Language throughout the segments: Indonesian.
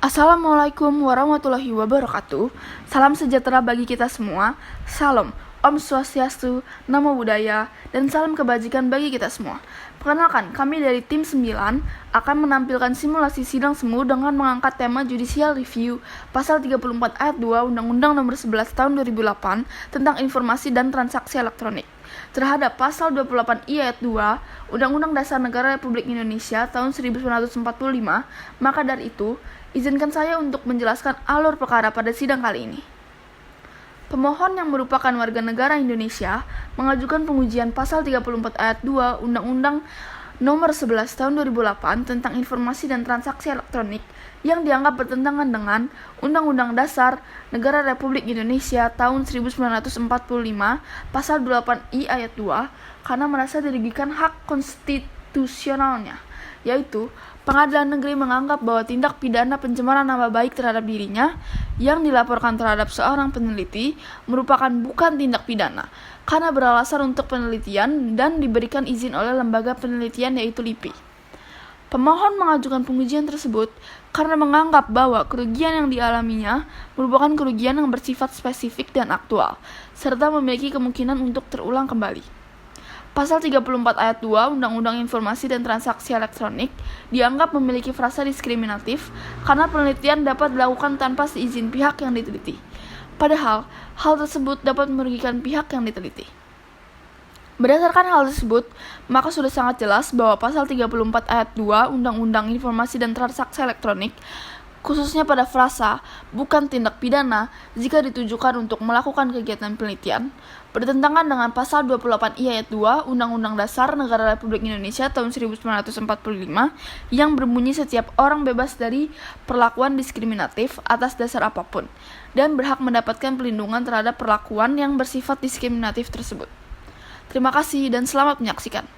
Assalamualaikum warahmatullahi wabarakatuh. Salam sejahtera bagi kita semua. Salam, Om Swastiastu, Namo Buddhaya, dan salam kebajikan bagi kita semua. Perkenalkan, kami dari tim 9 akan menampilkan simulasi sidang semu dengan mengangkat tema Judicial Review Pasal 34 Ayat 2 Undang-Undang Nomor 11 Tahun 2008 tentang Informasi dan Transaksi Elektronik terhadap Pasal 28I Ayat 2 Undang-Undang Dasar Negara Republik Indonesia tahun 1945. Maka dari itu, izinkan saya untuk menjelaskan alur perkara pada sidang kali ini. Pemohon yang merupakan warga negara Indonesia mengajukan pengujian Pasal 34 Ayat 2 Undang-Undang Nomor 11 Tahun 2008 tentang Informasi dan Transaksi Elektronik yang dianggap bertentangan dengan Undang-Undang Dasar Negara Republik Indonesia tahun 1945 Pasal 28I Ayat 2 karena merasa dirugikan hak konstitusionalnya, yaitu Pengadilan Negeri menganggap bahwa tindak pidana pencemaran nama baik terhadap dirinya yang dilaporkan terhadap seorang peneliti merupakan bukan tindak pidana karena beralasan untuk penelitian dan diberikan izin oleh lembaga penelitian yaitu LIPI. Pemohon mengajukan pengujian tersebut karena menganggap bahwa kerugian yang dialaminya merupakan kerugian yang bersifat spesifik dan aktual, serta memiliki kemungkinan untuk terulang kembali. Pasal 34 Ayat 2 Undang-Undang Informasi dan Transaksi Elektronik dianggap memiliki frasa diskriminatif karena penelitian dapat dilakukan tanpa seizin pihak yang diteliti. Padahal, hal tersebut dapat merugikan pihak yang diteliti. Berdasarkan hal tersebut, maka sudah sangat jelas bahwa Pasal 34 Ayat 2 Undang-Undang Informasi dan Transaksi Elektronik khususnya pada frasa bukan tindak pidana jika ditujukan untuk melakukan kegiatan penelitian, bertentangan dengan Pasal 28I Ayat 2 Undang-Undang Dasar Negara Republik Indonesia tahun 1945 yang berbunyi setiap orang bebas dari perlakuan diskriminatif atas dasar apapun dan berhak mendapatkan perlindungan terhadap perlakuan yang bersifat diskriminatif tersebut. Terima kasih dan selamat menyaksikan.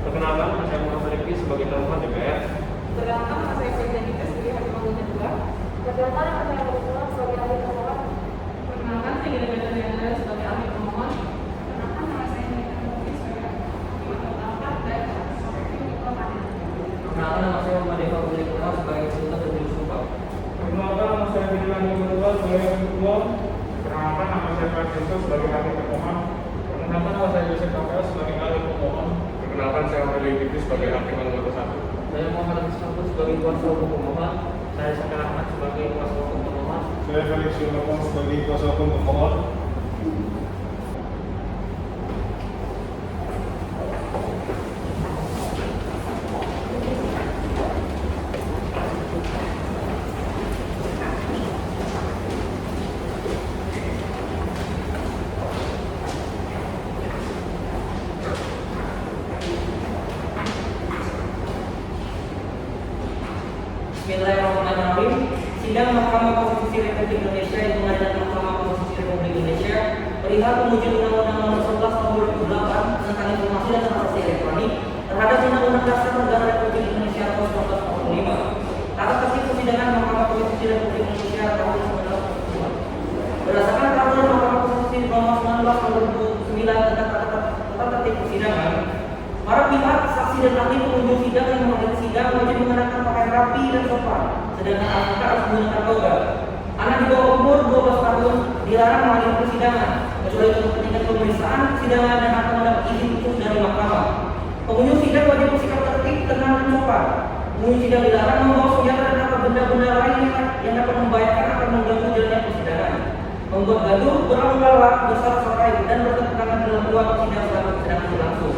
Perkenalkan, saya Muhammad Rifki sebagai telepon DPR. Perkenalkan, saya Febrianita sebagai hakim anggota 2. Perkenalkan, saya Abdullah sebagai ahli pemohon. Perkenalkan, saya Gita Gabriela sebagai ahli pemohon. Perkenalkan, nama saya Nita Mufti sebagai hakim anggota 4 dan sebagai pemohon. Perkenalkan, nama saya Muhammad Eva Bulikula sebagai konsultan dan juru sumpah. Perkenalkan, nama saya Bidilan Yudhua sebagai hakim pemohon. Perkenalkan, nama saya Francisco sebagai hakim pemohon. Perkenalkan, nama saya Yosef Kapel sebagai ahli pemohon. Perkenalkan, saya Amelie Fikri sebagai hakim anggota 1. Saya Muhammad Rizky sebagai kuasa hukum pemohon. Saya Syakir Ahmad sebagai kuasa hukum pemohon. Saya Felix Yunus sebagai kuasa hukum pemohon. Bismillahirrahmanirrahim. Sidang Mahkamah Konstitusi Republik Indonesia di Pengadilan Mahkamah Konstitusi Republik Indonesia perihal pengujian Undang-Undang Nomor 11 Tahun 2008 tentang Informasi dan Transaksi Elektronik terhadap Undang-Undang Dasar Negara Republik Indonesia tahun 1945. Atas hasil persidangan Mahkamah Konstitusi Republik Indonesia tahun 1945. Berdasarkan peraturan Mahkamah Konstitusi Nomor 19 Tahun 2009 tentang tata tertib persidangan, para pihak, saksi dan ahli pengunjung sidang yang menghadiri sidang wajib mengenakan pakaian rapi dan sopan, sedangkan advokat harus menggunakan toga. Anak di bawah umur 12 tahun dilarang menghadiri persidangan, kecuali untuk kepentingan pemeriksaan persidangan dan akan mendapat izin khusus dari mahkamah. Pengunjung sidang wajib bersikap tertib, tenang dan sopan. Pengunjung sidang dilarang membawa senjata dan atau benda-benda lain yang dapat membahayakan atau mengganggu jalannya persidangan. membuat gaduh, berulang-ulang, bersorak-sorai, dan bertentangan dalam ruang sidang selama persidangan berlangsung,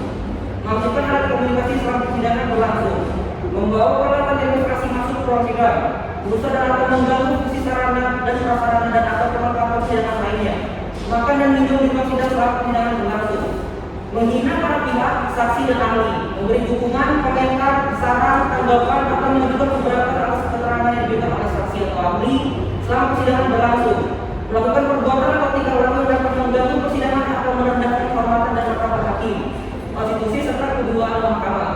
mengaktifkan alat komunikasi selama persidangan berlangsung, membawa peralatan demonstrasi masuk ke ruang sidang, berusaha dan atau mengganggu fungsi sarana dan prasarana dan atau perlengkapan persidangan lainnya, makan dan minum di ruang sidang selama persidangan berlangsung, menghina para pihak, saksi dan ahli, memberi dukungan, komentar, saran, tanggapan, atau menunjukkan keberatan atas keterangan yang diberikan oleh saksi atau ahli selama persidangan berlangsung, melakukan perbuatan atau tingkah laku yang dapat mengganggu persidangan atau merendahkan kehormatan dan martabat hakim, konstitusi serta kedudukan mahkamah,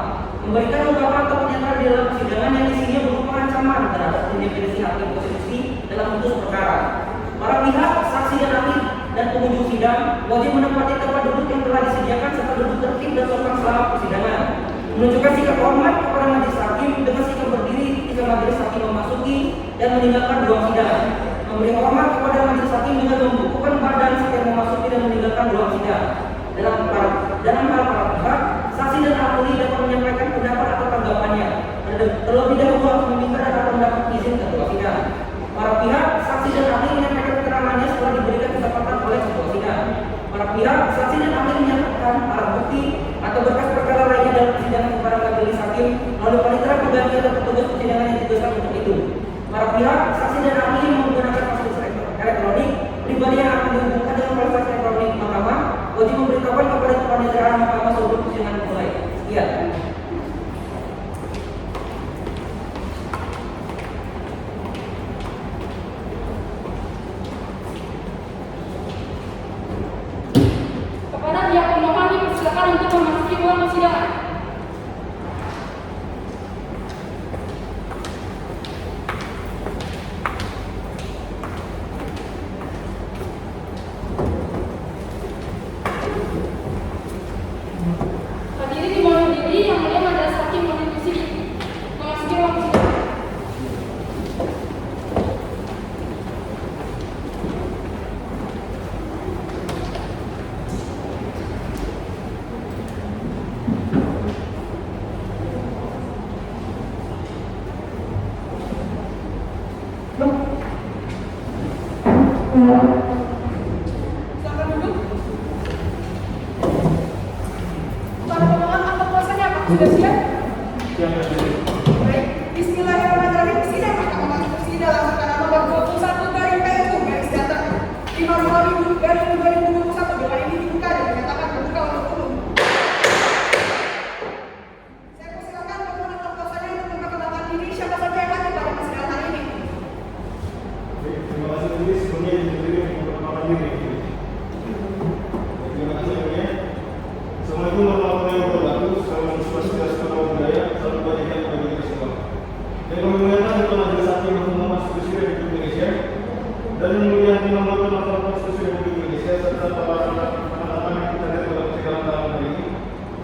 memberikan ungkapan atau pernyataan di dalam persidangan yang isinya berupa ancaman terhadap independensi hakim konstitusi dalam memutus perkara. Para pihak, saksi dan ahli dan pengunjung sidang wajib menempati tempat duduk yang telah disediakan serta duduk tertib dan sopan selama persidangan. Menunjukkan sikap hormat kepada majelis hakim dengan sikap berdiri ketika majelis hakim memasuki dan meninggalkan ruang sidang. Memberi hormat kepada majelis hakim dengan membukukan badan setiap memasuki dan meninggalkan ruang sidang. Dalam hal para pihak, saksi dan ahli dapat menyampaikan pendapat atau tanggapannya. Terlebih dahulu harus meminta dan atau mendapat izin ketua sidang. Para pihak, saksi dan ahli menyampaikan keterangannya setelah diberikan kesempatan oleh ketua sidang. Para pihak, saksi dan ahli menyatakan alat bukti atau berkas perkara lainnya dalam persidangan kepada majelis hakim melalui panitera pengganti atau petugas persidangan yang ditugaskan untuk itu. Para pihak, saksi dan ahli yang menggunakan fasilitas elektronik pribadi yang akan dihubungkan dengan fasilitas elektronik mahkamah wajib memberitahukan kepada panitera mahkamah sebelum persidangan dimulai. Sekian. Kepada pihak pemohon dipersilakan untuk memasuki ruang persidangan. Hadirin dimohon berdiri yang mulia majelis hakim konstitusi memasuki ruang persidangan. Silakan duduk. Para pemohon atau kuasanya Pak sudah siap? Siap dan siap. Baik. Bismillahirrahmanirrahim. Sidang Mahkamah Konstitusi dalam perkara nomor 21/PSU/5/2021 dengan ini dibuka dan dinyatakan terbuka untuk umum. Saya persilakan pemohon atau kuasanya untuk memperkenalkan diri siapa saja yang hadir pada persidangan hari ini. Terima kasih Budi, sebelumnya diri untuk memperkenalkan diri. Terima kasih ya. Assalamualaikum warahmatullahi wabarakatuh. Salam swastiastu, namo buddhaya, salam kebajikan bagi kita semua. Yang kami muliakan Ketua Majelis Hakim Mahkamah Konstitusi Republik Indonesia dan yang mulia Hakim Mahkamah Konstitusi Republik Indonesia serta para rekan-rekan yang kita hadir pada persidangan dalam hari ini.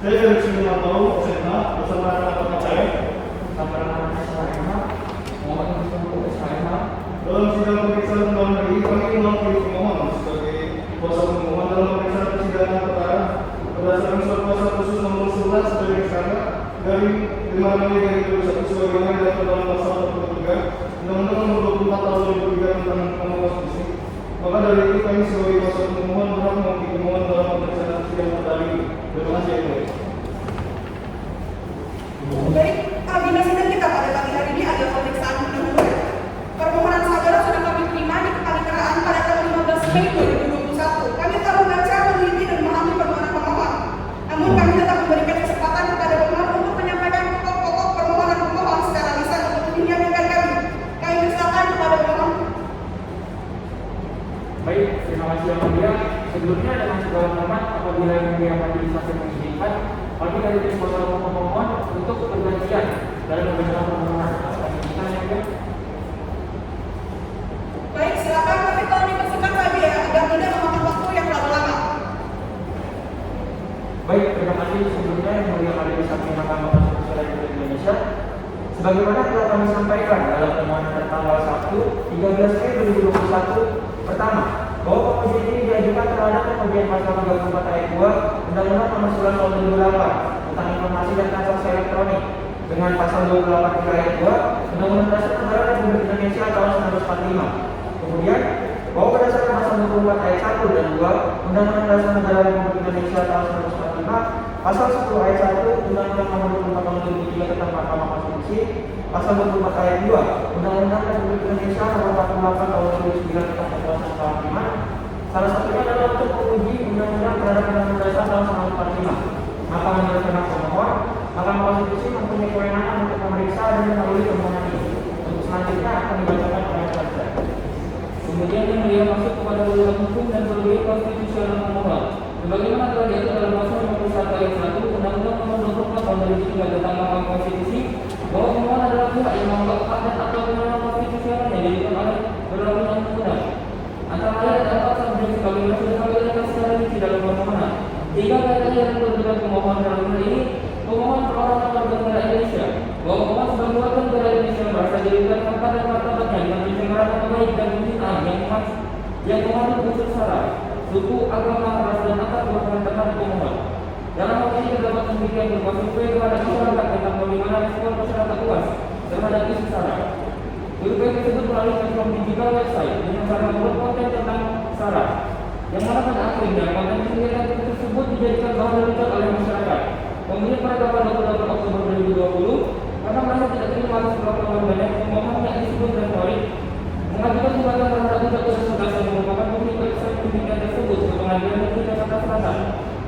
Saya dari Suminantau, SMA, bersama rekan-rekan saya. Dalam sidang pemeriksaan dalam hari ini, kami mewakili pemohon sebagai kuasa pemohon dalam pemeriksaan persidangan perkara berdasarkan surat kuasa khusus nomor 11 dari Tersangka dari 5 Mei 2021 sebagaimana diatur dalam pasal 43 Undang-Undang Nomor 24 Tahun 2003 tentang Mahkamah Konstitusi. Maka dari itu kami sebagai kuasa pemohon berhak mewakili pemohon dalam pemeriksaan persidangan perkara ini. Terima kasih yang mulia. Baik, agenda sidang kita pada pagi hari ini adalah pemeriksaan pendahuluan. Permohonan saudara sudah kami terima di kepaniteraan pada tanggal 15 Mei 2021. Kami telah membaca, meneliti, dan memahami permohonan pemohon. Namun kami tetap memberikan kesempatan kepada pemohon untuk menyampaikan pokok-pokok permohonan pemohon secara lisan untuk menyampaikan kami. Kami persilakan kepada pemohon. Baik, terima kasih yang mulia. Sebelumnya dengan segala hormat apabila yang mulia majelis hakim mengizinkan, kami dari tim kuasa hukum pemohon untuk bergantian dalam membacakan permohonan. Kami minta yang mulia. Baik, silakan, tapi tolong dipersingkat saja ya, agar tidak memakan waktu yang terlalu lama. Baik, terima kasih sebelumnya yang mulia majelis hakim Mahkamah Konstitusi Republik Indonesia. Sebagaimana telah kami sampaikan dalam permohonan tertanggal 1 13 Mei 2021, pertama, bahwa pengujian ini diajukan terhadap pengujian pasal 34 ayat 2 Undang-Undang Nomor 11 Tahun 2008 tentang Informasi dan Transaksi Elektronik dengan pasal 28 ayat 2 Undang-Undang Dasar Negara Republik Indonesia tahun 1945. Kemudian, bahwa berdasarkan pasal 28 44 ayat 1 dan 2 Undang-Undang Dasar Negara Republik Indonesia tahun 1945, Pasal 10 ayat 1 Undang-Undang Nomor 24 Tahun 2003 tentang Mahkamah Konstitusi, Pasal 24 ayat 2 Undang-Undang Republik Indonesia Nomor 48 Tahun 2009 tentang Kekuasaan Kehakiman. Salah satunya adalah untuk menguji undang-undang terhadap Undang-Undang Dasar tahun 1945. Maka menurut pendapat pemohon, Mahkamah Konstitusi mempunyai kewenangan untuk memeriksa dan mendahului permohonan ini. Untuk selanjutnya akan dibacakan oleh saudara. Kemudian yang mulia masuk kepada urusan hukum dan berbagai konstitusional pemohon. Sebagaimana telah diatur dalam pasal 51 ayat 1 Undang-Undang Nomor 24 Tahun 2003 tentang Mahkamah Konstitusi, bahwa pemohon adalah pihak yang menganggap hak dan atau kewenangan konstitusional yang diberikan oleh beberapa undang-undang. Antara lain adalah pasal sebagaimana sudah kami lihat secara rinci dalam permohonan. Tiga kaitannya yang berbeda pemohon dalam hal ini, pemohon perorangan warga negara Indonesia, bahwa pemohon sebagai warga negara Indonesia merasa diberikan hak dan martabatnya dengan pencemaran nama baik dan penghinaan yang mengandung unsur sara, suku, agama, ras dan akar keluarga terhadap pemohon. Dalam hal ini terdapat demikian berupa survei terhadap masyarakat tentang bagaimana respon masyarakat luas terhadap isu sara. Survei tersebut melalui platform digital website dengan cara membuat konten tentang sara, yang mana pada akhirnya konten kegiatan tersebut dijadikan bahan rujukan oleh masyarakat. Kemudian pada tanggal 28 Oktober 2020, karena merasa tidak terima atas perlakuan banyak pemohon yang disebut dan Farid mengajukan gugatan terhadap Undang-Undang 11 yang merupakan pemilik website pendidikan tersebut ke Pengadilan Negeri Jakarta Selatan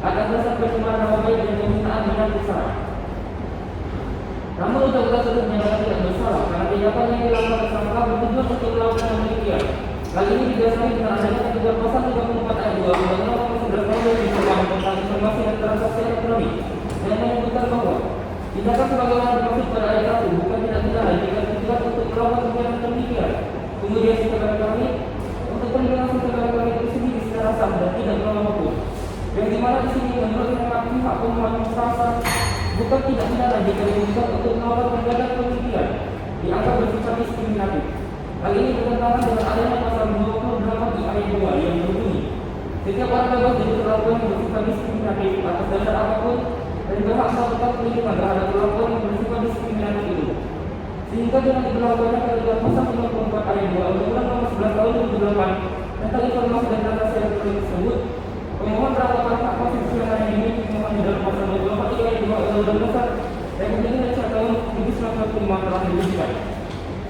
atas dasar pencemaran nama baik dan penghinaan dengan sara. Namun undang-undang tersebut menyatakan tidak bersalah karena tindakan yang dilakukan tersangka bertujuan untuk melakukan demikian. Hal ini didasari dengan adanya ketentuan pasal 34 ayat 2 Undang-Undang Nomor 11 Tahun 2001 tentang Informasi dan Transaksi Elektronik yang menyebutkan bahwa tindakan sebagaimana dimaksud pada ayat 1 bukan tidak pidana jika tujuan untuk melakukan kegiatan demikian. Kemudian setelah kami untuk perlindungan setelah kami itu sendiri secara sah dan tidak melawan hukum. Yang dimana di sini menurut pihak pemohon merasa bukan tidak pidana jika diusulkan untuk melakukan kegiatan demikian dianggap bersifat diskriminatif. Hal ini bertentangan dengan adanya pasal 28 ayat 2 yang berbunyi, setiap orang bebas dari perlakuan yang bersifat diskriminatif atas dasar apapun dan berhak melakukan perlindungan terhadap perlakuan yang bersifat diskriminatif itu. Sehingga dengan diberlakukannya ketentuan pasal 54 ayat 2 Undang-Undang Nomor 11 Tahun 2008 tentang Informasi dan Transaksi Elektronik tersebut, pemohon beranggapan hak konstitusional yang dimiliki pemohon di dalam pasal 24 ayat 2 Undang-Undang Dasar Republik Indonesia tahun 1945 telah diwujudkan.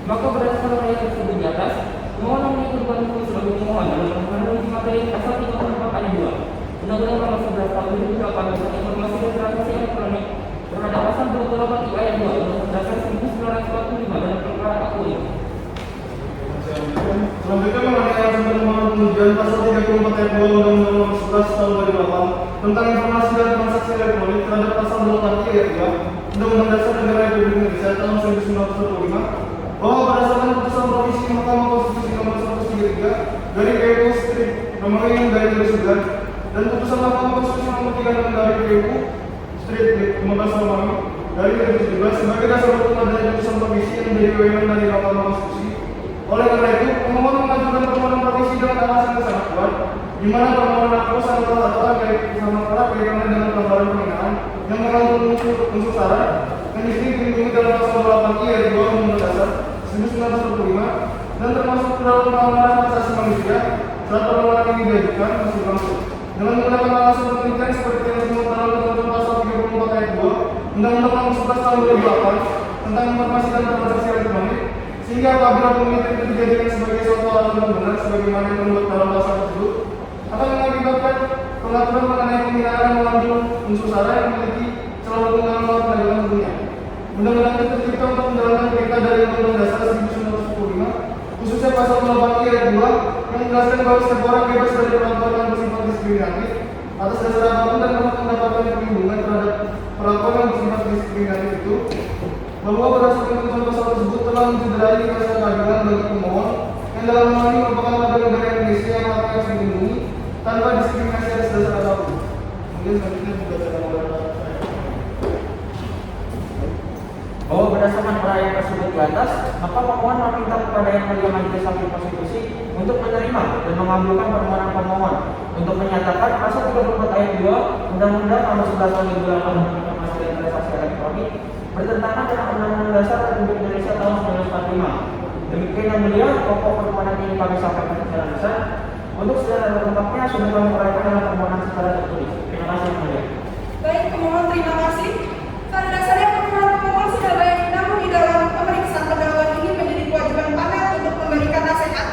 Maka berdasarkan ayat tersebut di atas, pemohon memiliki kedudukan hukum sebagai pemohon dalam permohonan uji materi pasal 34 ayat 2 Undang-Undang Nomor 11 Tahun 2008 tentang Informasi dan Transaksi Elektronik terhadap pasal 28 ayat 2 Undang-Undang Dasar 1945 dalam perkara akuo. Selanjutnya mengenai permohonan pengujian pasal 34 ayat 2 Undang-Undang Nomor 11 Tahun 2008 tentang Informasi dan Transaksi Elektronik terhadap pasal 28 ayat 2 Undang-Undang Dasar Negara Republik Indonesia tahun 1945, bahwa berdasarkan putusan provisi Mahkamah Konstitusi Nomor 133 dari PU Strip nomor yang dari 2009 dan putusan Mahkamah Konstitusi Nomor 36 dari PU Strip 15 nomor dari 2017 sebagai dasar hukum adanya putusan provisi yang menjadi wewenang dari Mahkamah Konstitusi. Oleh karena itu, pemohon mengajukan permohonan provisi dengan alasan yang sangat kuat, di mana permohonan aku sangat erat kaitannya dengan pelanggaran penghinaan yang mengandung unsur sara yang dilindungi dalam pasal 8 ayat 2 Undang-Undang Dasar 1945 dan termasuk dalam pelanggaran hak asasi manusia saat permohonan ini diajukan masih berlangsung. Dengan menggunakan alasan penelitian seperti yang disebut dalam ketentuan pasal 34 ayat 2 Undang-Undang Nomor 11 Tahun 2008 tentang Informasi dan Transaksi Elektronik, sehingga apabila penelitian itu dijadikan sebagai suatu alat yang benar sebagaimana yang membuat dalam pasal tersebut akan mengakibatkan pengaturan mengenai penghinaan yang mengandung unsur sara yang memiliki celah hukum dalam pengadilan hukumnya. Undang-undang itu tercipta untuk menjalankan perintah dari Undang-Undang Dasar 1945, khususnya pasal 8 ayat 2 yang menjelaskan bahwa setiap orang bebas dari perlakuan yang bersifat diskriminatif atas dasar apapun dan berhak mendapatkan perlindungan terhadap perlakuan yang bersifat diskriminatif itu, bahwa berdasarkan ketentuan pasal tersebut telah mencederai rasa keadilan bagi pemohon yang dalam hal ini merupakan warga negara Indonesia yang haknya harus dilindungi tanpa diskriminasi atas dasar apapun. Kemudian selanjutnya dibacakan oleh Bahwa berdasarkan perayaan tersebut di atas, maka pemohon meminta kepada Yang Mulia Majelis Hakim Konstitusi untuk menerima dan mengabulkan permohonan pemohon untuk menyatakan pasal 34 ayat 2 Undang-Undang Nomor 11 Tahun 2008 tentang Informasi dan Transaksi Elektronik bertentangan dengan Undang-Undang Dasar Republik Indonesia tahun 1945. Demikian Yang Mulia, pokok permohonan ini kami sampaikan secara besar. Untuk secara lengkapnya sudah kami uraikan dalam permohonan secara tertulis. Terima kasih yang mulia. Baik, pemohon terima kasih. Pada dasarnya permohonan pemohon sudah baik, namun di dalam pemeriksaan pendahuluan ini menjadi kewajiban panel untuk memberikan nasihat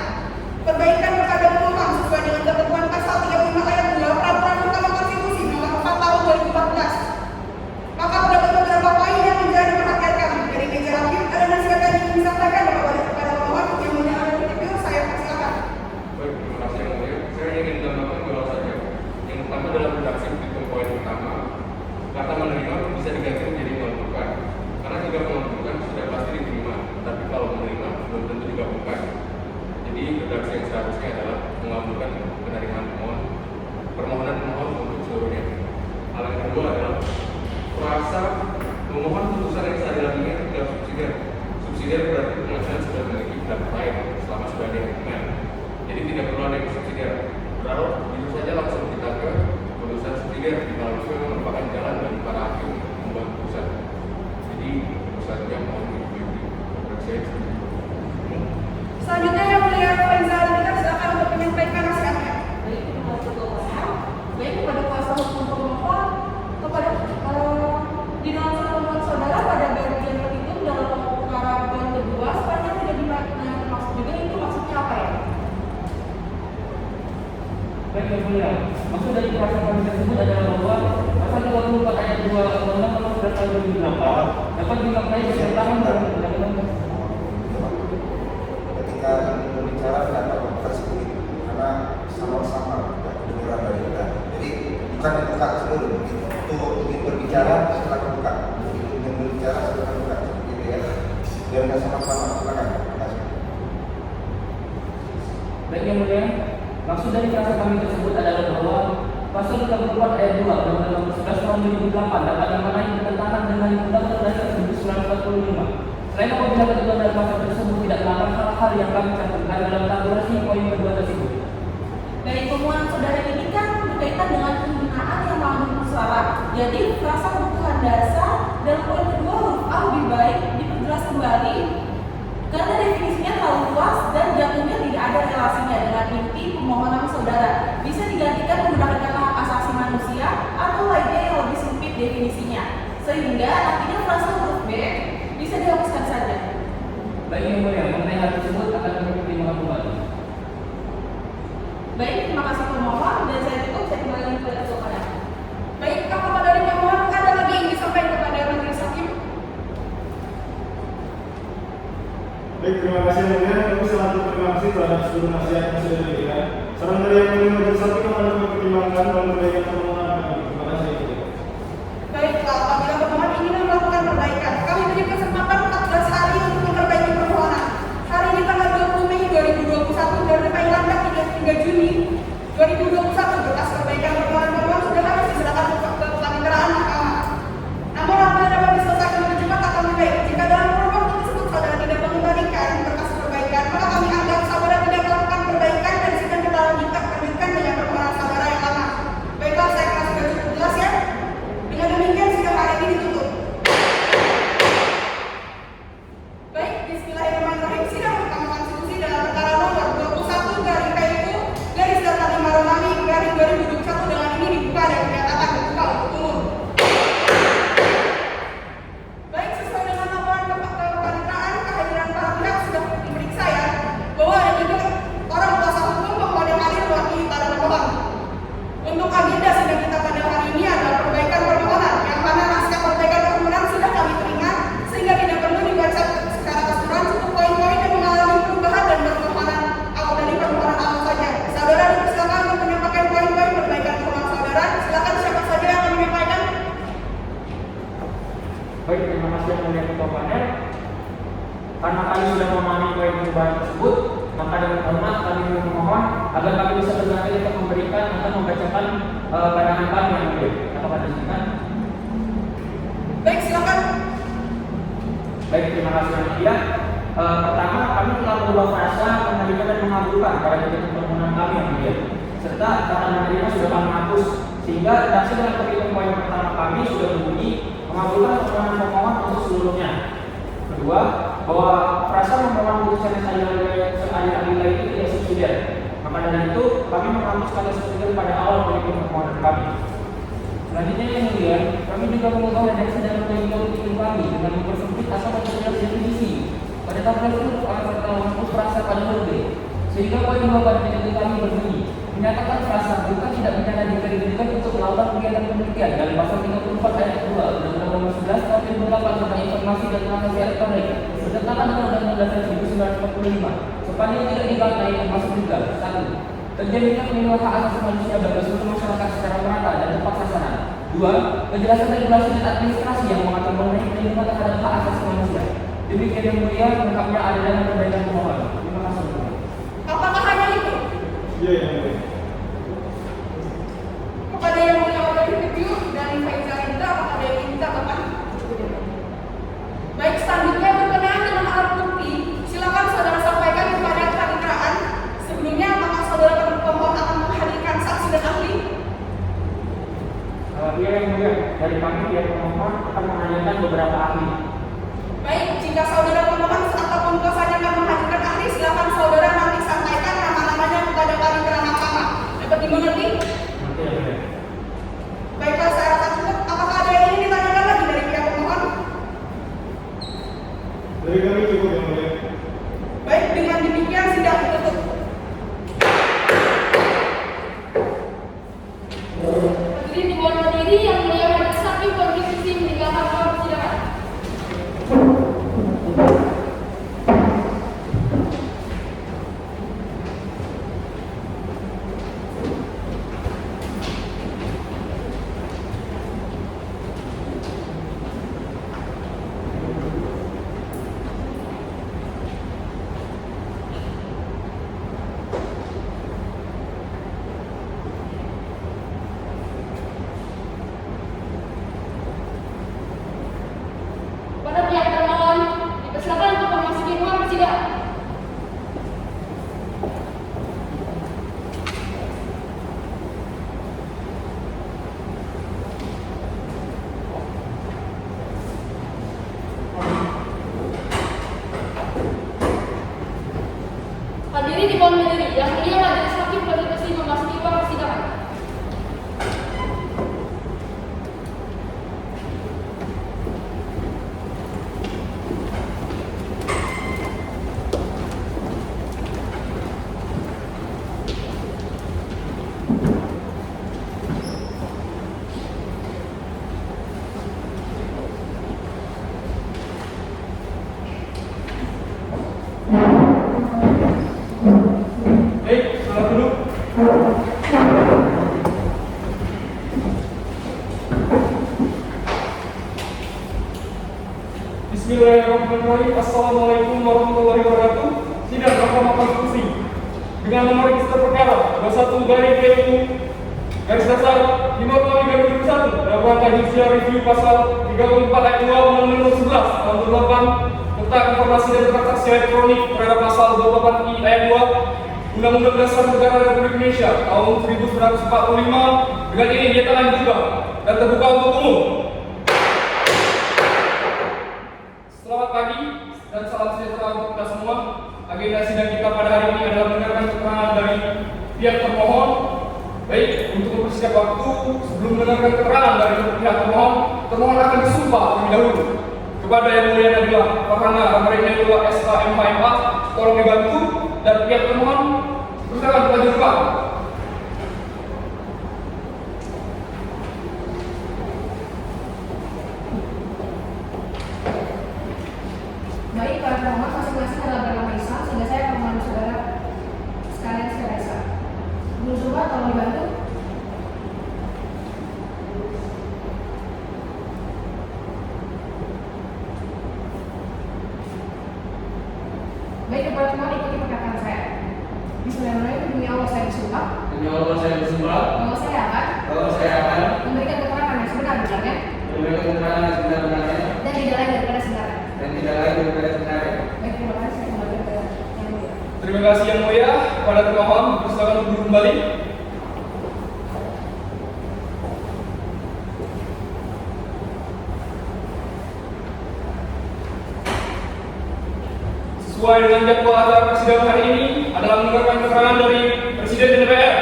perbaikan kepada pemohon sesuai dengan ketentuan pasal 35 ayat 2 Peraturan Mahkamah Konstitusi Nomor 4 Tahun 2014. Maka terdapat beberapa poin yang menjadi perhatian kami. Dari meja hakim ada nasihat yang ingin disampaikan kepada pemohon yang mulia ada di TPU, saya persilakan. Baik, terima kasih yang mulia. Saya ingin menambahkan bahwasanya yang pertama dalam redaksi petitum poin pertama, kata menerima bisa diganti menjadi mengabulkan. Karena jika mengabulkan sudah pasti diterima, tapi kalau menerima belum tentu dikabulkan. Jadi redaksi yang seharusnya adalah mengabulkan penerimaan permohonan pemohon untuk seluruhnya. Hal yang kedua adalah frasa pemohon putusan yang seadil-adilnya tidak subsidiar. Subsidiar berarti pengadilan sudah memiliki pendapat lain selama sudah ada hitungan. Jadi tidak perlu ada yang subsidiar. Lalu itu saja langsung kita ke putusan subsidiar di mana itu merupakan jalan bagi para hakim membuat putusan. Jadi putusannya mohon diikuti. Saya Selanjutnya yang mulia Faizal, kita silakan untuk menyampaikan nasihatnya. Baik, terima kasih Bapak. Baik kepada kuasa hukum pemohon, kepada di dalam pertemuan saudara pada bagian petitum dalam pokok perkara poin kedua, sepanjang tidak dimaknai termasuk juga itu maksudnya apa ya? Baik yang mulia, maksud dari frasa kami tersebut adalah bahwa pasal 24 ayat 2 Undang-Undang Nomor 11 Tahun 2008 dapat dimaknai bertentangan dengan undang-undang ketika berbicara tidak tersebut karena sama-sama tidak kedengaran dari kita. Jadi bukan dibuka dulu. Untuk ingin berbicara silakan buka. Ingin berbicara silakan buka. Gitu ya. Biar kita sama-sama silakan. Terima kasih. Baik yang mulia, maksud dari frasa kami tersebut adalah bahwa pasal 34 ayat 2 Undang-Undang Nomor 11 Tahun 2008 dapat dimaknai bertentangan dengan Undang-Undang Dasar 1945. Selain apabila ketentuan dari pasal tersebut tidak melanggar hal-hal yang kami cantumkan dalam tabulasi poin kedua tersebut. Dari permohonan saudara ini kan berkaitan dengan penggunaan yang mengandung syarat. Jadi frasa kebutuhan dasar dalam poin kedua huruf A lebih baik diperjelas kembali karena definisinya terlalu luas dan jatuhnya tidak ada relasinya dengan inti permohonan saudara. Bisa digantikan menggunakan kata hak asasi manusia atau lainnya yang lebih sempit definisinya. Sehingga artinya frasa huruf B bisa dihapuskan saja. Baik yang mulia, mengenai hal tersebut akan kami pertimbangkan kembali. Baik, terima kasih pemohon dan saya tutup, saya kembali kepada ketua panel. Baik, apakah dari pemohon ada lagi yang disampaikan kepada majelis hakim? Baik, terima kasih yang mulia. Kami sangat berterima kasih terhadap seluruh nasihat yang sudah diberikan. Saran dari yang mulia majelis hakim akan kami pertimbangkan dalam perbaikan permohonan kami. Terima kasih. Baiklah, apabila pemohon ingin melakukan perbaikan, kami beri kesempatan 14 hari untuk memperbaiki permohonan. Hari ini tanggal 20 Mei 2021 dan tanggal 3 Juni 2021 berkas perbaikan permohonan pemohon sudah habis diserahkan ke paniteraan mahkamah. Namun apabila dapat diselesaikan lebih cepat akan lebih baik. Jika dalam permohonan tersebut saudara tidak mengembalikan berkas perbaikan, maka kami anggap saudara tidak melakukan perbaikan dan sidang kita lanjutkan dengan permohonan saudara yang lama. Baiklah, saya kira sudah cukup jelas ya. Dengan demikian sidang hari ini ditutup. Baik, bismillahirrahmanirrahim. Sidang Mahkamah Konstitusi dalam perkara nomor 21/KPU/Romawi/2021 dengan ini dibuka dan dinyatakan terbuka untuk umum. Baik, sesuai dengan laporan kepaniteraan, kehadiran para pihak sudah diperiksa ya, bahwa ada juga orang kuasa hukum pemohon yang hadir mewakili para pemohon. Untuk agenda sidang kita pada hari ini adalah perbaikan permohonan, yang mana naskah perbaikan permohonan sudah kami terima, sehingga tidak perlu dibaca secara keseluruhan, cukup poin-poin yang mengalami perubahan dan permohonan awal dari permohonan awal saja. Saudara dipersilakan untuk menyampaikan poin-poin perbaikan permohonan saudara. Silakan siapa saja yang akan menyampaikan. Baik, terima kasih yang mulia ketua panel. Karena kami sudah memahami poin perubahan tersebut, maka dengan hormat kami memohon agar kami bisa berganti untuk memberikan atau membacakan pandangan kami yang mulia. Apakah demikian? Baik, silakan. Baik, terima kasih yang mulia. Pertama, kami telah merubah frasa mengajukan dan mengabulkan pada petitum permohonan kami yang mulia. Serta kata menerima sudah kami hapus, sehingga redaksi dalam petitum poin pertama kami sudah berbunyi mengabulkan permohonan pemohon untuk seluruhnya. Kedua, bahwa frasa memohon putusan yang seadil-adilnya itu tidak subsidiar. Maka Maka dari itu, kami menghapuskan keseluruhan pada awal permohonan kami. Selanjutnya yang mulia, kami juga mengubah dan sedang memperbaiki tim kami dengan mempersempit asal dan definisi. Pada tabel itu serta menghapus frasa pada huruf B, sehingga poin 2 pada penelitian kami berbunyi menyatakan frasa bukan tidak pidana jika diberikan untuk melakukan kegiatan penelitian dalam pasal 34 ayat 2 Undang-Undang Nomor 11 Tahun 2008 tentang Informasi dan Transaksi Elektronik bertentangan dengan Undang-Undang Dasar 1945 sepanjang tidak dibantai termasuk juga 1. Terjadinya penyelenggaraan hak asasi manusia bagi seluruh masyarakat secara merata dan tepat sasaran. 2. Kejelasan regulasi dan administrasi yang mengatur mengenai perlindungan terhadap hak asasi manusia. Demikian yang mulia, lengkapnya ada dalam perbaikan pemohon. Terima kasih. Apakah hanya itu? Iya, yang mulia. Kepada yang mulia oleh review dan Faizal Indra, apakah ada yang minta Bapak? Baik, selanjutnya berkenaan dengan alat bukti, silakan saudara sampaikan kepada paniteraan. Sebelumnya, apakah saudara pemohon akan menghadirkan saksi dan ahli? Iya yang mulia, dari kami pihak pemohon akan menghadirkan beberapa ahli. Baik, jika saudara pemohon ataupun kuasanya akan menghadirkan ahli, silakan saudara nanti sampaikan nama-namanya kepada paniteraan mahkamah. Dapat dimengerti? Nanti ya mulia. Baiklah, saya akan tutup. Apakah ada yang ingin ditanyakan lagi dari pihak pemohon? Dari kami cukup yang mulia. Baik, dengan demikian sidang ditutup. Hadirin dimohon berdiri, yang mulia majelis hakim konstitusi meninggalkan ruang persidangan. Pada pihak termohon, dipersilakan untuk memasuki ruang persidangan. Hadirin dimohon berdiri, yang mulia majelis hakim konstitusi memasuki ruang persidangan. Baik, selamat duduk. Bismillahirrahmanirrahim. Assalamualaikum warahmatullahi wabarakatuh. Sidang Mahkamah Konstitusi dengan nomor register perkara 21/PU/dasar 5 dalam rangka judicial review pasal 34 ayat 2 Undang-Undang Nomor 11 Tahun 2008 tentang Informasi dan Transaksi Elektronik terhadap pasal 28 I ayat 2 Undang-Undang Dasar Negara Republik Indonesia tahun 1945 dengan ini dinyatakan juga dan terbuka untuk umum. Selamat pagi dan salam sejahtera untuk kita semua. Agenda sidang kita pada hari ini adalah mendengarkan keterangan dari pihak termohon. Baik, untuk mempersingkat waktu, sebelum mendengarkan keterangan dari pihak termohon, termohon akan disumpah terlebih dahulu. Kepada yang mulia adalah Farhana Ramadhanillah SK MHMA, tolong dibantu, dan pihak termohon silakan maju depan. Baik, para pemohon masing-masing adalah bernama Isa, sehingga saya akan memanggil saudara sekalian secara Isa. Sebelum coba, tolong dibantu. Baik, para pemohon ikuti perkataan saya. Bismillahirrahmanirrahim. Demi Allah saya bersumpah Demi Allah saya bersumpah bahwa saya akan memberikan keterangan yang sebenar-benarnya memberikan keterangan yang sebenar-benarnya dan tidak lain daripada sebenarnya. dan tidak lain daripada sebenarnya. Baik, terima kasih. Saya kembali ke yang mulia. Terima kasih yang mulia kepada termohon. Silakan duduk kembali. Sesuai dengan jadwal acara persidangan hari ini adalah mendengarkan keterangan dari Presiden DPR.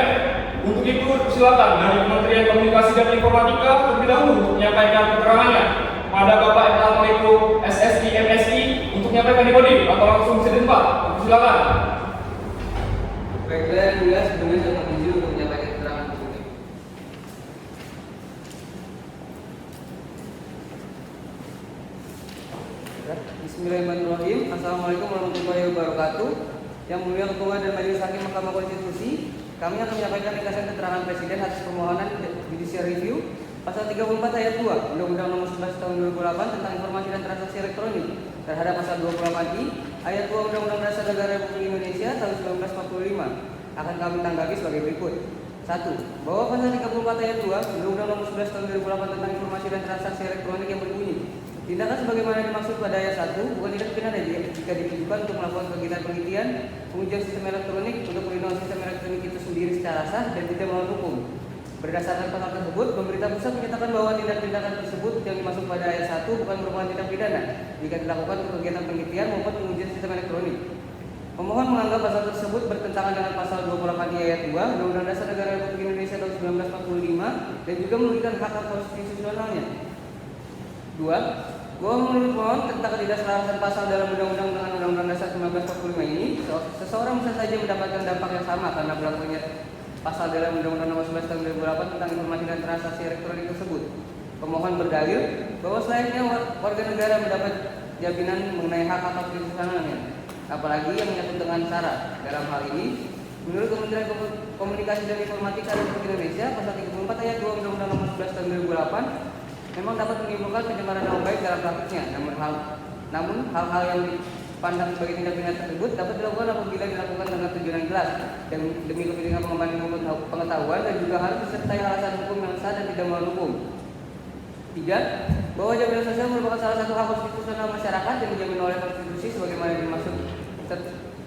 Untuk itu, silakan dari Kementerian Komunikasi dan Informatika terlebih dahulu untuk menyampaikan keterangannya pada Bapak Enal Maliko SSI MSI untuk menyampaikan di podium atau langsung presiden Pak. Silakan. Baik, saya juga sebelumnya saya mohon izin untuk menyampaikan keterangan tersebut. Bismillahirrahmanirrahim. Assalamualaikum warahmatullahi wabarakatuh. Yang mulia Ketua dan Majelis Hakim Mahkamah Konstitusi, kami akan menyampaikan ringkasan keterangan Presiden atas permohonan judicial review pasal 34 ayat 2 Undang-Undang Nomor 11 Tahun 2008 tentang informasi dan transaksi elektronik terhadap pasal 28I ayat 2 Undang-Undang Dasar Negara Republik Indonesia tahun 1945. Akan kami tanggapi sebagai berikut. 1. Bahwa pasal 34 ayat 2 Undang-Undang Nomor 11 Tahun 2008 tentang informasi dan transaksi elektronik yang berbunyi, tindakan sebagaimana dimaksud pada ayat 1 bukan tindak pidana jika ditujukan untuk melakukan kegiatan penelitian, pengujian sistem elektronik untuk perlindungan sistem elektronik itu sendiri secara sah dan tidak melawan hukum. Berdasarkan pasal tersebut, pemerintah pusat menyatakan bahwa tindakan tersebut yang dimaksud pada ayat 1 bukan merupakan tindak pidana jika dilakukan untuk kegiatan penelitian maupun pengujian sistem elektronik. Pemohon menganggap pasal tersebut bertentangan dengan pasal 28 ayat 2 Undang-Undang Dasar Negara Republik Indonesia tahun 1945 dan juga merugikan hak konstitusionalnya. 2. Bahwa menurut pemohon tentang ketidakselarasan pasal dalam undang-undang dengan Undang-Undang Dasar 1945 ini, seseorang bisa saja mendapatkan dampak yang sama karena berlakunya pasal dalam Undang-Undang Nomor 11 Tahun 2008 tentang informasi dan transaksi elektronik tersebut. Pemohon berdalil bahwa selayaknya warga negara mendapat jaminan mengenai hak konstitusionalnya, apalagi yang menyangkut dengan syarat. Dalam hal ini, menurut Kementerian Komunikasi dan Informatika Republik Indonesia, pasal 34 ayat 2 Undang-Undang Nomor 11 Tahun 2008 memang dapat menimbulkan pencemaran nama baik dalam praktiknya. Namun hal-hal yang dipandang sebagai tindak pidana tersebut dapat dilakukan apabila dilakukan dengan tujuan yang jelas dan demi kepentingan pengembangan pengetahuan dan juga harus disertai alasan hukum yang sah dan tidak melawan hukum. 3. Bahwa jaminan sosial merupakan salah satu hak konstitusional masyarakat yang dijamin oleh konstitusi sebagaimana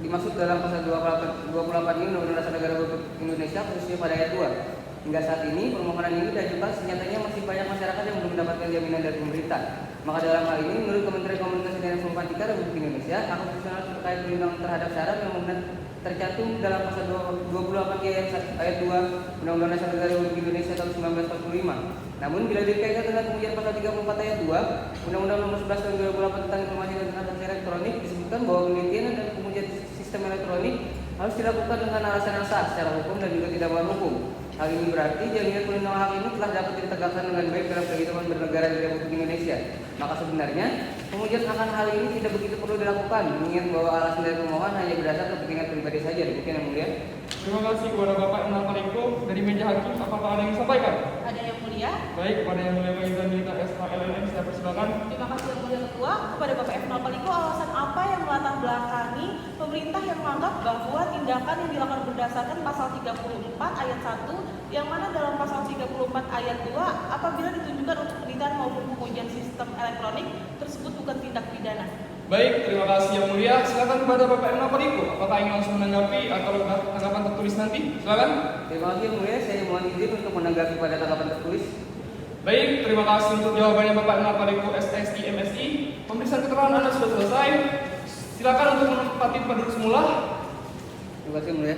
dimaksud dalam pasal 28 ini Undang-Undang Dasar Negara Republik Indonesia khususnya pada ayat 2. Hingga saat ini permohonan ini diajukan senyatanya masih banyak masyarakat yang belum mendapatkan jaminan dari pemerintah. Maka dalam hal ini menurut Kementerian Komunikasi dan Informatika Republik Indonesia, hak konstitusional terkait perlindungan terhadap syarat yang benar tercantum dalam pasal 28 ayat 2 Undang-Undang Dasar Negara Republik Indonesia tahun 1945. Namun bila dikaitkan dengan pengujian pasal 34 ayat 2 Undang-Undang Nomor 11 Tahun 2008 tentang informasi dan transaksi elektronik disebutkan bahwa penelitian dan pengujian sistem elektronik harus dilakukan dengan alasan yang sah secara hukum dan juga tidak melawan hukum. Hal ini berarti jaminan perlindungan hak ini telah dapat ditegakkan dengan baik dalam kehidupan bernegara di Republik Indonesia. Maka sebenarnya pengujian akan hal ini tidak begitu perlu dilakukan, mengingat bahwa alasan dari pemohon hanya berdasar kepentingan pribadi saja. Demikian yang mulia. Terima kasih kepada Bapak Enal Maliko dari meja hakim. Apakah ada yang disampaikan? Ada yang mulia. Baik, kepada yang mulia Mbak Izanita SHLM, saya persilakan. Terima kasih yang mulia Ketua. Kepada Bapak Enal Maliko, alasan apa yang melatar belakangi pemerintah yang menganggap bahwa tindakan yang dilakukan berdasarkan pasal 34 ayat 1 yang mana dalam pasal 34 ayat 2 apabila ditunjukkan untuk penelitian maupun pengujian sistem elektronik tersebut bukan tindak pidana. Baik, terima kasih yang mulia. Silakan kepada Bapak Enal Maliko. Apakah ingin langsung menanggapi atau tanggapan tertulis nanti? Silakan. Terima kasih yang mulia, saya mohon izin untuk menanggapi pada tanggapan tertulis. Baik, terima kasih untuk jawabannya Bapak Enal Maliko SSI MSI. Pemeriksaan keterangan Anda sudah selesai. Silakan untuk menempati tempat duduk semula. Terima kasih yang mulia.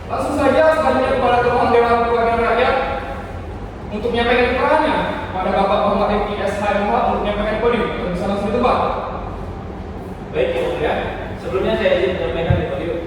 Langsung saja selanjutnya kepada Ketua Dewan Perwakilan Rakyat untuk menyampaikan keterangannya pada Bapak Muhammad Rifki SHMH untuk menyampaikan podium. Bisa langsung di tempat. Baik, yang mulia. Sebelumnya saya izin menyampaikan di podium.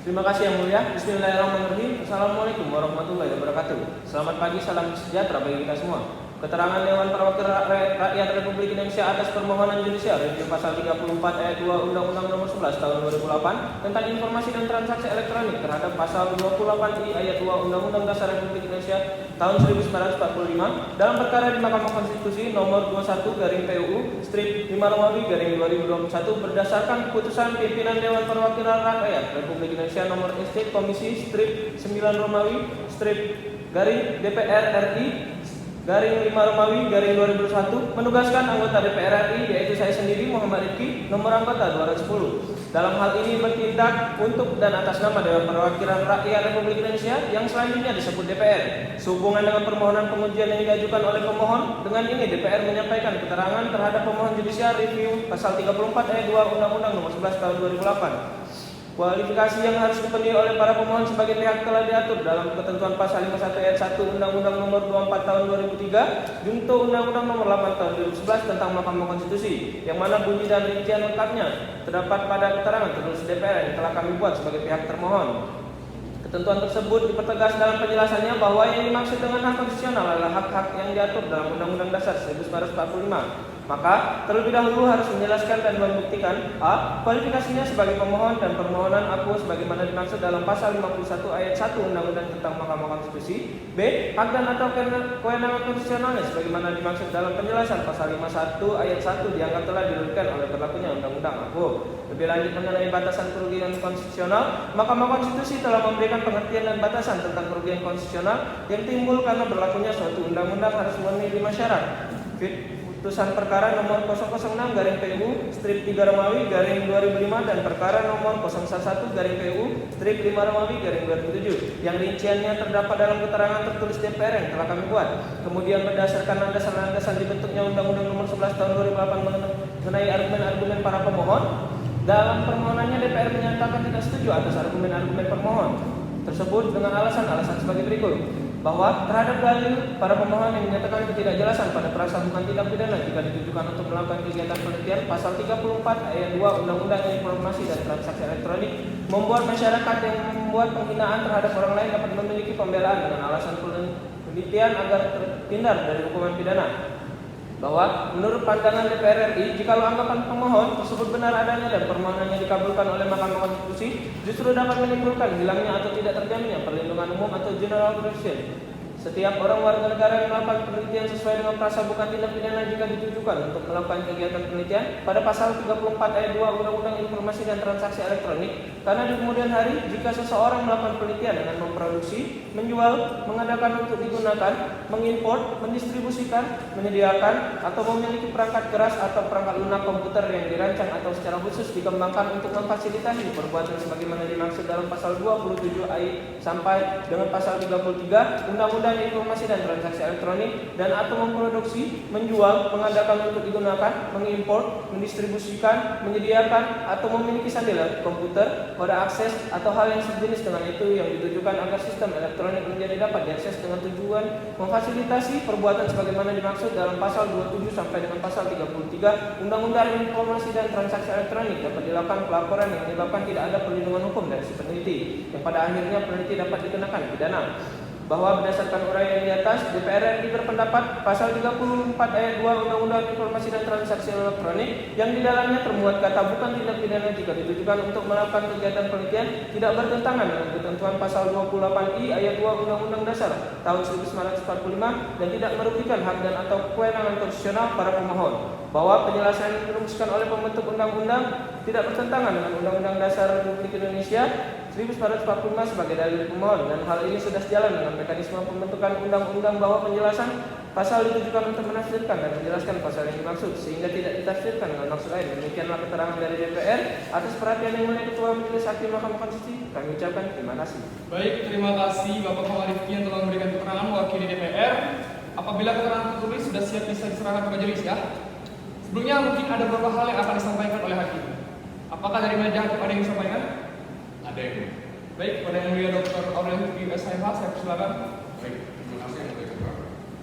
Terima kasih yang mulia. Bismillahirrahmanirrahim. Assalamualaikum warahmatullahi wabarakatuh. Selamat pagi, salam sejahtera bagi kita semua. Keterangan Dewan Perwakilan Rakyat Republik Indonesia atas permohonan judicial review pasal 34 ayat 2 Undang-Undang Nomor 11 Tahun 2008 tentang informasi dan transaksi elektronik terhadap pasal 28I ayat 2 Undang-Undang Dasar Republik Indonesia tahun 1945 dalam perkara di Mahkamah Konstitusi nomor 21/PUU strip 5 Romawi garing 2021 berdasarkan keputusan pimpinan Dewan Perwakilan Rakyat Republik Indonesia nomor ST Komisi strip 9 Romawi strip garing DPR RI garing 5 Romawi garing 2021 menugaskan anggota DPR RI yaitu saya sendiri Muhammad Rifki nomor anggota 210 dalam hal ini bertindak untuk dan atas nama Dewan Perwakilan Rakyat Republik Indonesia yang selanjutnya disebut DPR. Sehubungan dengan permohonan pengujian yang diajukan oleh pemohon, dengan ini DPR menyampaikan keterangan terhadap pemohon judicial review pasal 34 ayat 2 Undang-Undang Nomor 11 Tahun 2008. Kualifikasi yang harus dipenuhi oleh para pemohon sebagai pihak telah diatur dalam ketentuan pasal 51 ayat 1 Undang-Undang Nomor 24 Tahun 2003 junto Undang-Undang Nomor 8 Tahun 2011 tentang Mahkamah Konstitusi, yang mana bunyi dan rincian lengkapnya terdapat pada keterangan tertulis DPR yang telah kami buat sebagai pihak termohon. Ketentuan tersebut dipertegas dalam penjelasannya bahwa yang dimaksud dengan hak konstitusional adalah hak-hak yang diatur dalam Undang-Undang Dasar 1945. Maka terlebih dahulu harus menjelaskan dan membuktikan a. kualifikasinya sebagai pemohon dan permohonan aku sebagaimana dimaksud dalam pasal 51 ayat 1 Undang-Undang tentang Mahkamah Konstitusi. B. Hak dan atau kewenangan konstitusionalnya sebagaimana dimaksud dalam penjelasan pasal 51 ayat 1 dianggap telah dirugikan oleh berlakunya Undang-Undang aku. Lebih lanjut mengenai batasan kerugian konstitusional, Mahkamah Konstitusi telah memberikan pengertian dan batasan tentang kerugian konstitusional yang timbul karena berlakunya suatu undang-undang harus memenuhi 5 syarat. Putusan perkara nomor 006/PU strip 3 Romawi garing 2005 dan perkara nomor 011/PU strip 5 Romawi garing 2007 yang rinciannya terdapat dalam keterangan tertulis DPR yang telah kami buat. Kemudian berdasarkan landasan-landasan dibentuknya Undang-Undang Nomor 11 Tahun 2008 mengenai argumen-argumen para pemohon, dalam permohonannya DPR menyatakan tidak setuju atas argumen-argumen permohon tersebut dengan alasan-alasan sebagai berikut. Bahwa terhadap dalil para pemohon yang menyatakan ketidakjelasan pada prasangka tindak pidana jika ditujukan untuk melakukan kegiatan penelitian, pasal 34 ayat 2 Undang-Undang Informasi dan Transaksi Elektronik membuat masyarakat yang membuat penghinaan terhadap orang lain dapat memiliki pembelaan dengan alasan penelitian agar terhindar dari hukuman pidana. Bahwa menurut pandangan DPR RI, jikalau anggapan pemohon tersebut benar adanya dan permohonannya dikabulkan oleh Mahkamah Konstitusi, justru dapat menimbulkan hilangnya atau tidak terjaminnya perlindungan umum atau general protection. Setiap orang warga negara yang melakukan penelitian sesuai dengan prasabukan tindak pidana jika ditujukan untuk melakukan kegiatan penelitian pada pasal 34 ayat 2 Undang-Undang Informasi dan Transaksi Elektronik, karena di kemudian hari jika seseorang melakukan penelitian dengan memproduksi, menjual, mengadakan untuk digunakan, mengimport, mendistribusikan, menyediakan, atau memiliki perangkat keras atau perangkat lunak komputer yang dirancang atau secara khusus dikembangkan untuk memfasilitasi perbuatan sebagaimana dimaksud dalam pasal 27 ayat sampai dengan pasal 33 Undang-Undang Informasi dan Transaksi Elektronik, dan atau memproduksi, menjual, mengadakan untuk digunakan, mengimpor, mendistribusikan, menyediakan, atau memiliki sandera komputer, pada akses, atau hal yang sejenis dengan itu yang ditujukan agar sistem elektronik menjadi dapat diakses dengan tujuan memfasilitasi perbuatan sebagaimana dimaksud dalam pasal 27 sampai dengan pasal 33 Undang-Undang Informasi dan Transaksi Elektronik, dapat dilakukan pelaporan yang menyebabkan tidak ada perlindungan hukum dari si peneliti, yang pada akhirnya peneliti dapat dikenakan pidana. Bahwa berdasarkan uraian di atas, DPR RI berpendapat pasal 34 ayat 2 Undang-Undang Informasi dan Transaksi Elektronik yang di dalamnya termuat kata bukan tindak pidana jika ditujukan untuk melakukan kegiatan penelitian tidak bertentangan dengan ketentuan pasal 28I ayat 2 Undang-Undang Dasar tahun 1945 dan tidak merugikan hak dan atau kewenangan konstitusional para pemohon. Bahwa penjelasan yang dirumuskan oleh pembentuk undang-undang tidak bertentangan dengan Undang-Undang Dasar Republik Indonesia 1945 sebagai dalil pemohon, dan hal ini sudah sejalan dengan mekanisme pembentukan undang-undang bahwa penjelasan pasal ditujukan untuk menafsirkan dan menjelaskan pasal yang dimaksud sehingga tidak ditafsirkan dengan maksud lain. Demikianlah keterangan dari DPR. Atas perhatian yang mulia Ketua Majelis Hakim Mahkamah Konstitusi, kami ucapkan terima kasih. Baik, terima kasih Bapak Kamarifki yang telah memberikan keterangan mewakili DPR. Apabila keterangan tertulis sudah siap bisa diserahkan ke majelis ya. Sebelumnya mungkin ada beberapa hal yang akan disampaikan oleh hakim. Apakah dari meja hakim ada yang disampaikan? Ada yang. Baik, pada yang mulia Dr. Aurel Hukmi SIH, saya persilakan. Baik, terima kasih yang mulia Ketua.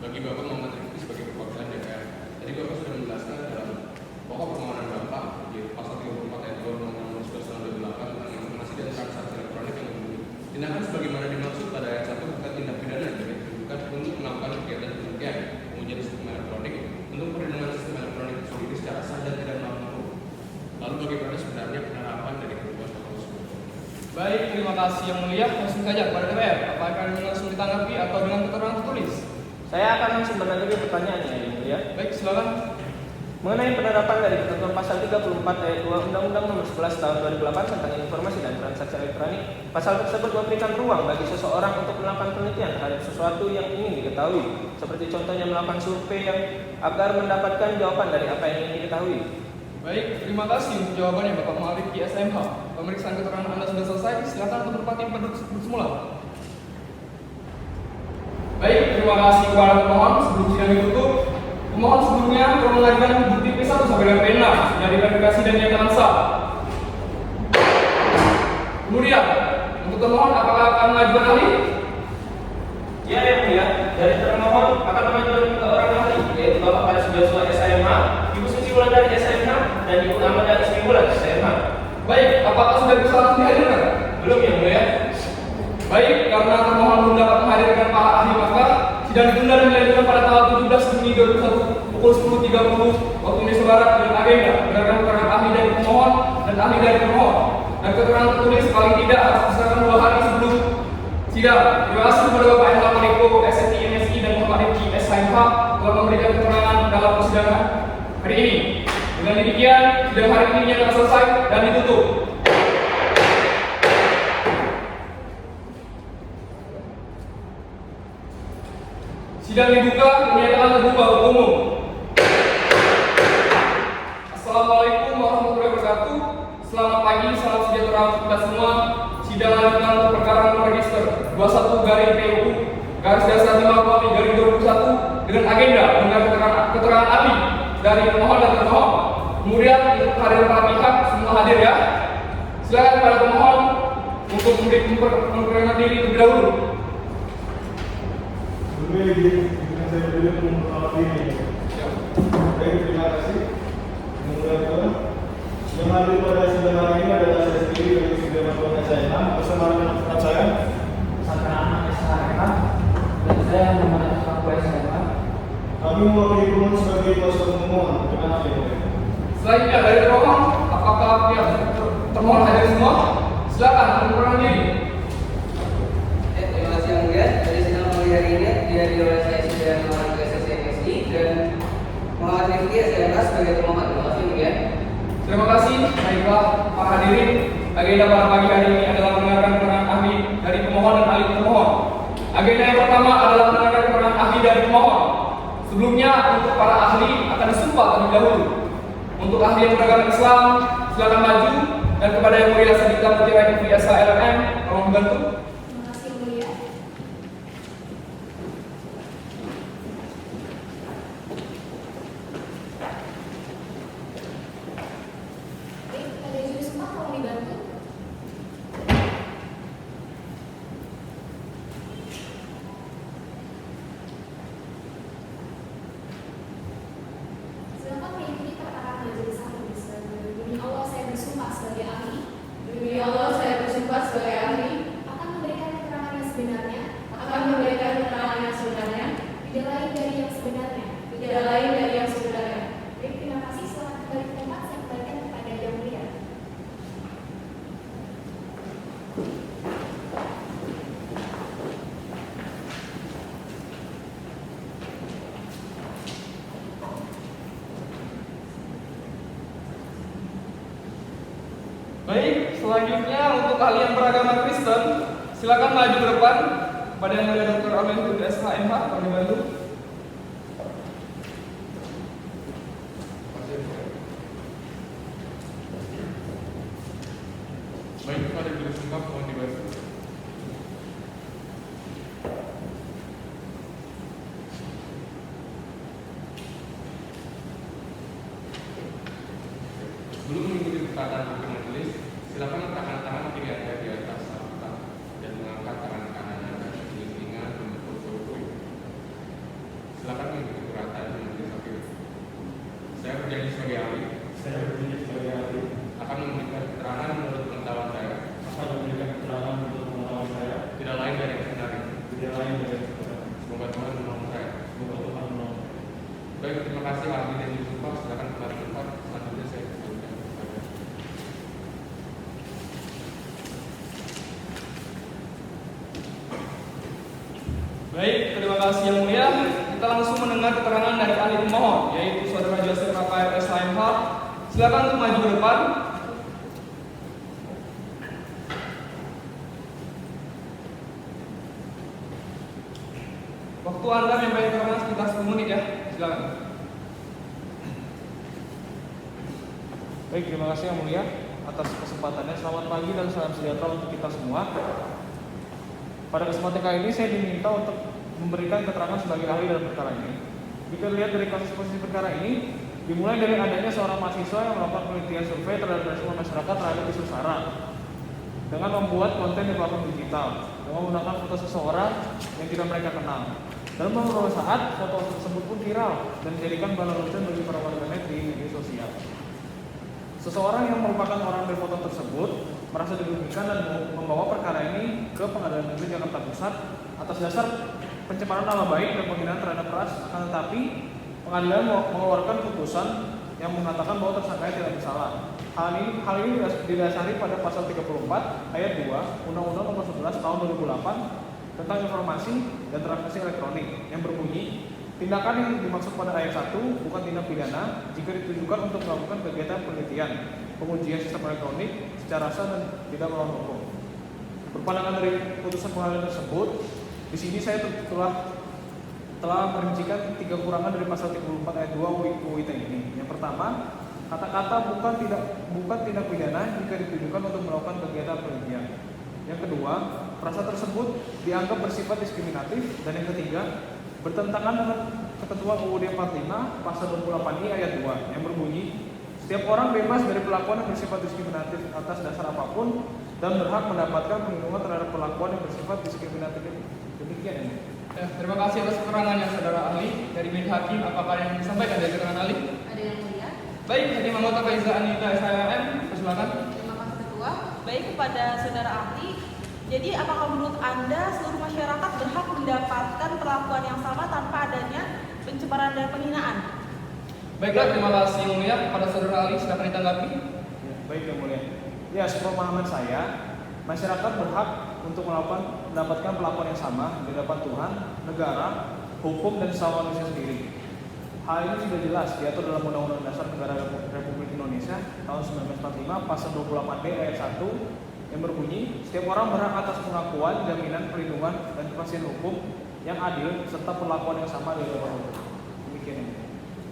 Bagi Bapak Muhammad Rifki sebagai perwakilan DPR, tadi Bapak sudah menjelaskan dalam pokok permohonan Bapak di pasal 34 ayat 2 Undang-Undang Nomor 11 Tahun 2008 tentang Informasi dan Transaksi Elektronik yang menyebut tindakan sebagaimana dimaksud pada ayat 1 bukan tindak pidana yang ditujukan untuk melakukan kegiatan penelitian, pengujian sistem elektronik untuk perlindungan sistem elektronik sendiri secara sah dan tidak melanggar hukum. Lalu bagaimana sebenarnya penerapan dari ketentuan pasal tersebut? Baik, terima kasih yang mulia. Langsung saja kepada DPR. Apakah ini langsung ditanggapi atau dengan keterangan tertulis? Saya akan langsung menanggapi pertanyaannya yang mulia. Baik, silakan. Mengenai penerapan dari ketentuan pasal 34 ayat 2 Undang-Undang Nomor 11 Tahun 2008 tentang Informasi dan Transaksi Elektronik, pasal tersebut memberikan ruang bagi seseorang untuk melakukan penelitian terhadap sesuatu yang ingin diketahui, seperti contohnya melakukan survei yang agar mendapatkan jawaban dari apa yang ingin diketahui. Baik, terima kasih untuk jawabannya Bapak Ma'arif Ki SMH. Pemeriksaan keterangan Anda sudah selesai. Silakan untuk menempati tempat duduk semula. Baik, terima kasih kepada pemohon. Sebelum sidang ditutup, pemohon sebelumnya telah mengajukan bukti P1 sampai dengan P6 sudah diverifikasi dan dinyatakan sah. Kemudian, untuk pemohon apakah akan mengajukan ahli? Ya, yang mulia, dari termohon akan mengajukan orang ahli, yaitu Bapak Pada Joshua SMH, Ibu Suci Wulandari SMH, dan Ibu Amanda Ismi Wulan SMH. Baik, apakah sudah bisa langsung dihadirkan? Belum, yang mulia. Baik, karena termohon belum dapat menghadirkan para ahli, maka sidang ditunda dan dilanjutkan pada tanggal 17 Juni 2021 pukul 10.30 waktu Indonesia Barat dengan agenda berdasarkan keterangan ahli dari pemohon dan ahli dari termohon dan keterangan tertulis paling tidak harus diserahkan 2 hari sebelum sidang. Terima kasih kepada Bapak Endra Maliko, SNI MSI dan Bapak Rifki SHMH telah memberikan keterangan dalam persidangan hari ini. Dengan demikian, sidang hari ini nyatakan selesai dan ditutup. Sidang dibuka dan menyatakan terbuka untuk umum. Assalamualaikum warahmatullahi wabarakatuh. Selamat pagi, salam sejahtera untuk kita semua. Sidang lanjutan untuk perkara nomor register 21/PUU garis dasar 5/2021 dengan agenda mendengar keterangan ahli dari pemohon dan termohon. Kemudian untuk kehadiran para pihak semua hadir ya. Silakan kepada pemohon untuk memperkenalkan diri terlebih dahulu. Sebelumnya saya dulu memperkenalkan diri. Baik, terima kasih. Kemudian yang hadir pada sidang hari ini adalah saya sendiri dari sidang anggota SHMH bersama rekan saya Anak SHMH dan saya Muhammad Asraf SHMH. Kami mewakili pemohon sebagai kuasa pemohon dengan apa ya? Selanjutnya dari termohon, apakah pihak termohon hadir semua? Silakan memperkenalkan diri. Terima kasih yang mulia. Dari sidang pagi hari ini dihadiri oleh saya Sidang Mahasiswa SSI dan Muhammad Rifki SMH sebagai termohon. Terima kasih yang mulia. Terima kasih. Baiklah, para hadirin, agenda pada pagi hari ini adalah mendengarkan keterangan ahli dari pemohon dan ahli termohon. Agenda yang pertama adalah mendengarkan keterangan ahli dari pemohon. Sebelumnya, untuk para ahli akan disumpah terlebih dahulu. Untuk ahli yang beragama Islam, silakan maju, dan kepada yang mulia Sadika Mutiara IPSA LLM, tolong membantu. Terima kasih mulia. Baik, ada juri semua tolong dibantu. Silakan mengikuti perkataan majelis hakim. Demi Allah saya bersumpah sebagai ahli. Demi Allah saya bersumpah sebagai ahli. Akan memberikan keterangan yang sebenarnya. Akan memberikan keterangan yang sebenarnya. Tidak lain dari yang sebenarnya. Tidak lain dari yang sebenarnya. Baik, terima kasih. Selamat kembali ke tempat. Saya kembalikan kepada yang mulia. Baik, selanjutnya untuk ahli yang beragama Kristen, silakan maju ke depan. Pada yang mulia Dr. Amin SHMH, tolong dibantu. Baik, pada juri sumpah mohon dibantu. Sebelum mengikuti perkataan hakim majelis, silakan letakkan tangan kiri Anda di atas sarung dan mengangkat tangan kanan Anda di telinga membentuk huruf W. Silakan mengikuti perkataan majelis hakim. Saya berjanji sebagai ahli. Saya berjanji sebagai ahli Akan memberikan keterangan menurut pengetahuan saya. akan memberikan keterangan untuk pengetahuan saya. Tidak lain dari yang sebenarnya. Tidak lain dari yang sebenarnya. Semoga Tuhan menolong saya. Semoga Tuhan menolong. Baik, terima kasih ahli dan juri sumpah. Silakan kembali ke tempat. Selanjutnya saya kembalikan kepada Baik, terima kasih yang mulia. Kita langsung mendengar keterangan dari ahli pemohon, yaitu Saudara Joseph Rafael SHMH. Silakan untuk maju ke depan. Waktu Anda menyampaikan keterangan sekitar 10 menit ya. Silakan. Baik, terima kasih yang mulia atas kesempatannya. Selamat pagi dan salam sejahtera untuk kita semua. Pada kesempatan kali ini saya diminta untuk memberikan keterangan sebagai ahli dalam perkara ini. Jika dilihat dari kasus posisi perkara ini, dimulai dari adanya seorang mahasiswa yang melakukan penelitian survei terhadap respon masyarakat terhadap isu SARA dengan membuat konten di platform digital dengan menggunakan foto seseorang yang tidak mereka kenal. Dalam beberapa saat, foto tersebut pun viral dan dijadikan bahan lelucon bagi para warganet di media sosial. Seseorang yang merupakan orang dari foto tersebut merasa dirugikan dan membawa perkara ini ke Pengadilan Negeri Jakarta Pusat atas dasar pencemaran nama baik dan penghinaan terhadap ras. Akan tetapi pengadilan mengeluarkan putusan yang mengatakan bahwa tersangka tidak bersalah. Hal ini didasari pada pasal 34 ayat 2 Undang-Undang Nomor 11 Tahun 2008 tentang informasi dan transaksi elektronik yang berbunyi, tindakan yang dimaksud pada ayat 1 bukan tindak pidana jika ditujukan untuk melakukan kegiatan penelitian, pengujian sistem elektronik secara sah dan tidak melawan hukum. Berpandangan dari putusan pengadilan tersebut, di sini saya telah merincikan 3 kekurangan dari pasal 34 ayat 2 UU ITE ini. Yang pertama, kata-kata bukan tindak pidana jika ditujukan untuk melakukan kegiatan penelitian. Yang kedua, frasa tersebut dianggap bersifat diskriminatif. Dan yang ketiga, bertentangan dengan ketentuan UUD 45 pasal 28I ayat 2 yang berbunyi, setiap orang bebas dari perlakuan yang bersifat diskriminatif atas dasar apapun dan berhak mendapatkan perlindungan terhadap perlakuan yang bersifat diskriminatif. Demikian ini. Ya, terima kasih atas keterangannya saudara ahli. Dari Majelis Hakim, apakah yang disampaikan dari keterangan ahli? Ada yang mulia. Baik, Hakim anggota Faiza Anita SHM, silakan. Terima kasih ketua. Baik, kepada saudara ahli. Jadi apakah menurut Anda seluruh masyarakat berhak mendapatkan perlakuan yang sama tanpa adanya pencemaran dan penghinaan? Baiklah, terima kasih yang mulia. Kepada saudara ahli, silakan ditanggapi. Ya, baik yang mulia. Ya, sepemahaman saya, masyarakat berhak untuk mendapatkan perlakuan yang sama di hadapan Tuhan, negara, hukum dan sesama manusia sendiri. Hal ini sudah jelas diatur dalam Undang-Undang Dasar Negara Republik Indonesia tahun 1945 pasal 28B ayat 1 yang berbunyi, setiap orang berhak atas pengakuan, jaminan, perlindungan dan kepastian hukum yang adil serta perlakuan yang sama di hadapan hukum. Demikian ini.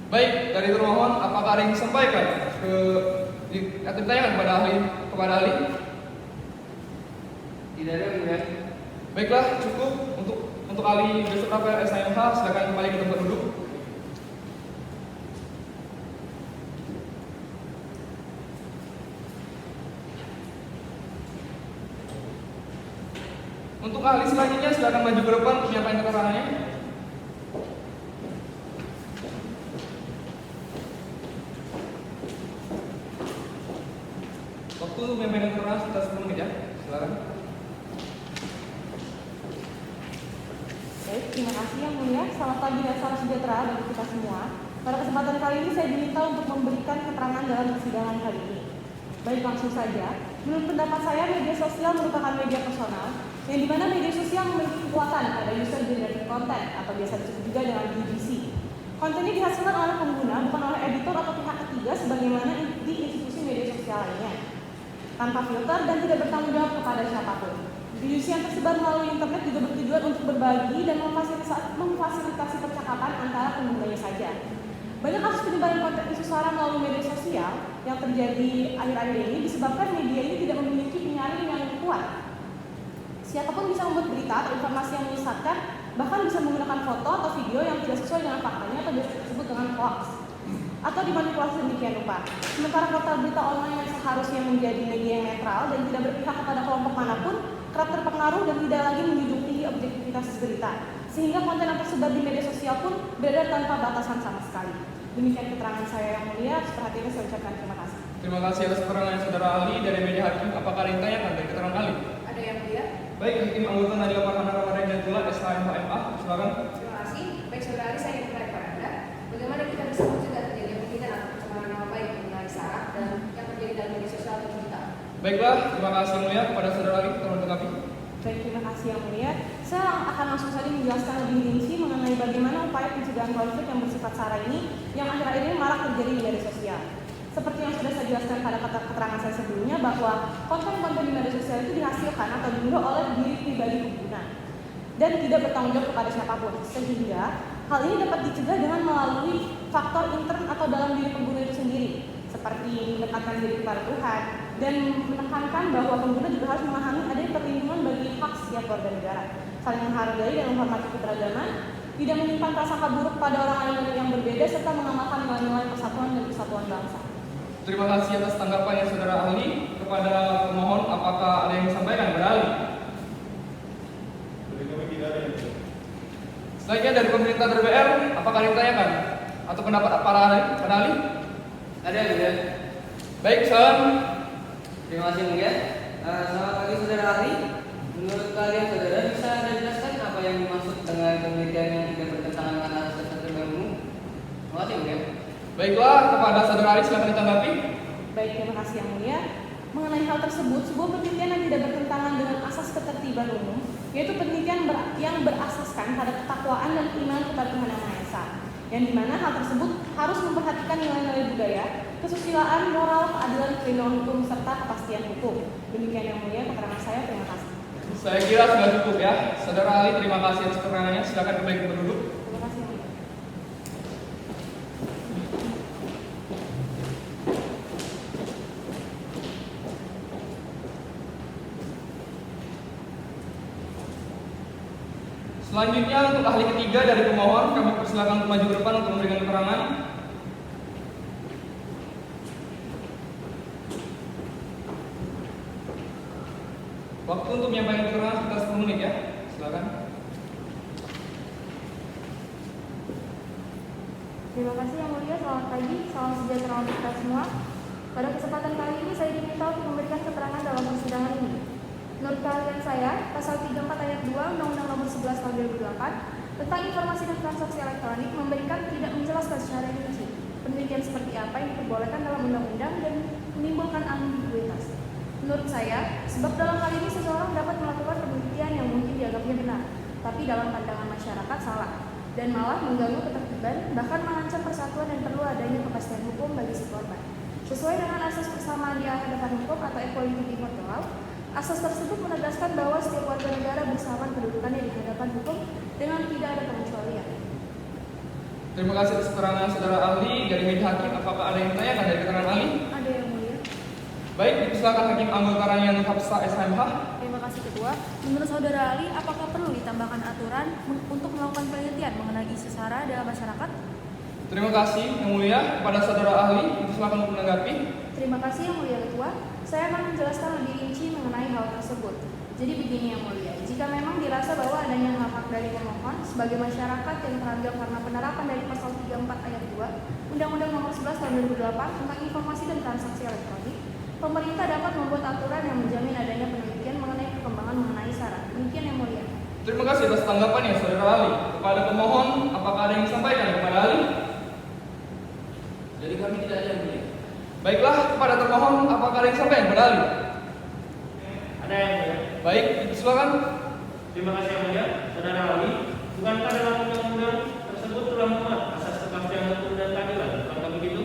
Baik, dari termohon, apakah ada yang disampaikan atau ditanyakan kepada ahli? Tidak ada yang mulia. Baiklah, cukup untuk ahli besok KPR SHMH, silakan kembali ke tempat duduk. Untuk ahli selanjutnya silakan maju ke depan untuk menyampaikan keterangannya. Waktu untuk menyampaikan keterangan sekitar 10 menit ya. Silakan. Baik, terima kasih yang mulia. Selamat pagi dan salam sejahtera bagi kita semua. Pada kesempatan kali ini saya diminta untuk memberikan keterangan dalam persidangan kali ini. Baik, langsung saja. Menurut pendapat saya, media sosial merupakan media personal yang dimana media sosial memiliki kekuatan pada user generated content atau biasa disebut juga dengan UGC. Konten ini dihasilkan oleh pengguna, bukan oleh editor atau pihak ketiga sebagaimana di institusi media sosial lainnya, tanpa filter dan tidak bertanggung jawab kepada siapapun. UGC yang tersebar melalui internet juga bertujuan untuk berbagi dan memfasilitasi percakapan antara penggunanya saja. Banyak kasus penyebaran konten isu SARA melalui media sosial yang terjadi akhir-akhir ini disebabkan media ini tidak memiliki penyaring yang kuat. Siapapun bisa membuat berita atau informasi yang menyesatkan, bahkan bisa menggunakan foto atau video yang tidak sesuai dengan faktanya atau biasa disebut dengan hoax, atau dimanipulasi demikian rupa. Sementara portal berita online yang seharusnya menjadi media yang netral dan tidak berpihak kepada kelompok manapun, kerap terpengaruh dan tidak lagi menjunjung tinggi objektivitas berita, sehingga konten yang tersebar di media sosial pun beredar tanpa batasan sama sekali. Demikian keterangan saya yang mulia. Sepertinya saya ucapkan terima kasih. Terima kasih atas keterangan saudara ahli. Dari media hakim, apakah ada yang ditanyakan dari keterangan ahli? Ada yang mulia? Baik, Hakim anggota Nadila Farhana Ramadhan Jantula SHMH, silakan. Terima kasih. Baik saudara ahli, saya ingin bertanya kepada Anda, bagaimana kita bisa mencegah terjadinya penghinaan atau pencemaran nama baik mengenai SARA dan yang terjadi dalam media sosial atau digital? Baiklah, terima kasih yang mulia. Kepada saudara ahli, tolong tanggapi. Baik, terima kasih yang mulia. Saya akan langsung saja menjelaskan lebih rinci mengenai bagaimana upaya pencegahan konflik yang bersifat SARA ini yang akhir-akhir ini marak terjadi di media sosial. Seperti yang sudah saya jelaskan pada keterangan saya sebelumnya, bahwa konten-konten di media sosial itu dihasilkan atau diunduh oleh diri pribadi pengguna dan tidak bertanggung jawab kepada siapapun, sehingga hal ini dapat dicegah dengan melalui faktor intern atau dalam diri pengguna itu sendiri, seperti mendekatkan diri kepada Tuhan, dan menekankan bahwa pengguna juga harus memahami adanya perlindungan bagi hak setiap warga negara, saling menghargai dan menghormati keberagaman, tidak menyimpan prasangka buruk pada orang lain yang berbeda, serta mengamalkan nilai-nilai persatuan dan kesatuan bangsa. Terima kasih atas tanggapannya saudara ahli. Kepada pemohon, apakah ada yang disampaikan kepada ahli? Dari kami tidak ada yang Selanjutnya dari pemerintah DPR, apakah ada yang ditanyakan? Atau pendapat para ahli? Pada ahli? Ada ya, Mulia? Baik, silakan. Terima kasih, Mulia. Selamat pagi saudara ahli. Menurut kalian saudara, bisa Anda jelaskan apa yang dimaksud dengan penelitian yang tidak bertentangan dengan asas ketertiban umum? Terima kasih, Mulia. Baiklah, kepada saudara ahli silakan ditanggapi. Baik, terima kasih yang mulia. Mengenai hal tersebut, sebuah penelitian yang tidak bertentangan dengan asas ketertiban umum, yaitu penelitian yang berasaskan pada ketakwaan dan keimanan kepada Tuhan Yang Maha Esa, yang dimana hal tersebut harus memperhatikan nilai-nilai budaya, kesusilaan, moral, keadilan, perlindungan hukum, serta kepastian hukum. Demikian yang mulia keterangan saya, terima kasih. Saya kira sudah cukup ya. Saudara ahli, terima kasih atas keterangannya. Silakan kembali ke penduduk. Terima kasih yang mulia. Selanjutnya untuk ahli ketiga dari pemohon, kami persilakan untuk maju ke depan untuk memberikan keterangan. Waktu untuk menyampaikan keterangan sekitar 10 menit ya. Silakan. Terima kasih yang mulia, selamat pagi, salam sejahtera untuk kita semua. Pada kesempatan kali ini saya diminta untuk memberikan keterangan dalam persidangan ini. Menurut keahlian saya, pasal 34 ayat 2 Undang-Undang Nomor 11 Tahun 2008 tentang informasi dan transaksi elektronik memberikan tidak menjelaskan secara rinci penelitian seperti apa yang diperbolehkan dalam undang-undang dan menimbulkan ambiguitas. Menurut saya, sebab dalam hal ini seseorang dapat melakukan penelitian yang mungkin dianggapnya benar, tapi dalam pandangan masyarakat salah, dan malah mengganggu ketertiban, bahkan mengancam persatuan dan perlu adanya kepastian hukum bagi si korban. Sesuai dengan asas persamaan di hadapan hukum atau equality before the law, asas tersebut menegaskan bahwa setiap warga negara bersamaan kedudukannya di hadapan hukum dengan tidak ada pengecualian. Terima kasih atas keterangan saudara ahli. Dari meja hakim, apakah ada yang ditanyakan dari keterangan ahli? Ada yang mulia. Baik, dipersilakan Hakim Anggota Ranian Hafsa SMH. Terima kasih Ketua. Menurut Saudara Ali, apakah perlu ditambahkan aturan untuk melakukan penelitian mengenai isu SARA dalam masyarakat? Terima kasih yang mulia. Kepada saudara ahli, dipersilakan untuk menanggapi. Terima kasih yang mulia Ketua. Saya akan menjelaskan lebih rinci mengenai hal tersebut. Jadi begini yang mulia, jika memang dirasa bahwa adanya hak dari pemohon sebagai masyarakat yang terambil karena penerapan dari pasal 34 ayat 2 Undang-Undang Nomor 11 Tahun 2008 tentang informasi dan transaksi elektronik, pemerintah dapat membuat aturan yang menjamin adanya penelitian mengenai perkembangan mengenai SARA. Demikian yang mulia. Terima kasih atas tanggapannya saudara ahli. Kepada pemohon, apakah ada yang disampaikan kepada ahli? Jadi kami tidak ada yang mulia. Baiklah, kepada termohon, apakah ada yang disampaikan kepada ahli? Ada yang mulia. Baik, dipersilakan. Terima kasih yang mulia, saudara ahli. Bukankah dalam undang-undang tersebut telah memuat asas kepastian hukum dan keadilan? Bukankah begitu?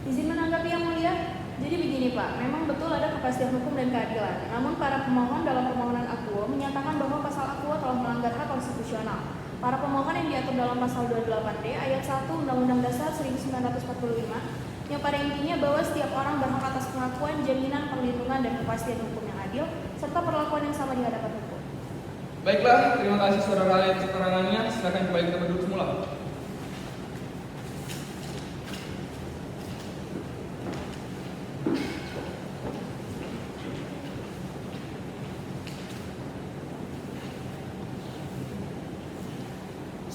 Izin menanggapi yang mulia. Jadi begini Pak, memang betul ada kepastian hukum dan keadilan. Namun para pemohon dalam permohonan akuo menyatakan bahwa pasal akuo telah melanggar hak konstitusional. Para pemohon yang diatur dalam pasal 28D ayat 1 Undang-Undang Dasar 1945 yang pada intinya bahwa setiap orang berhak atas pengakuan, jaminan, perlindungan, dan kepastian hukum yang adil serta perlakuan yang sama di hadapan hukum. Baiklah, terima kasih saudara ahli atas keterangannya. Silakan kembali kita berduduk semula.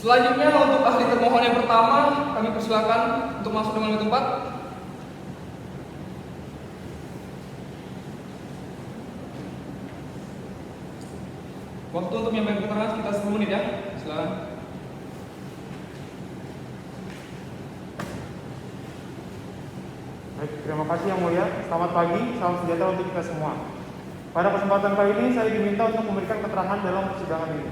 Selanjutnya untuk ahli termohon yang pertama, kami persilakan untuk masuk dengan tempat. Waktu untuk menyampaikan keterangan sekitar 10 menit ya. Silakan. Baik, terima kasih yang mulia. Selamat pagi, salam sejahtera untuk kita semua. Pada kesempatan kali ini saya diminta untuk memberikan keterangan dalam persidangan ini.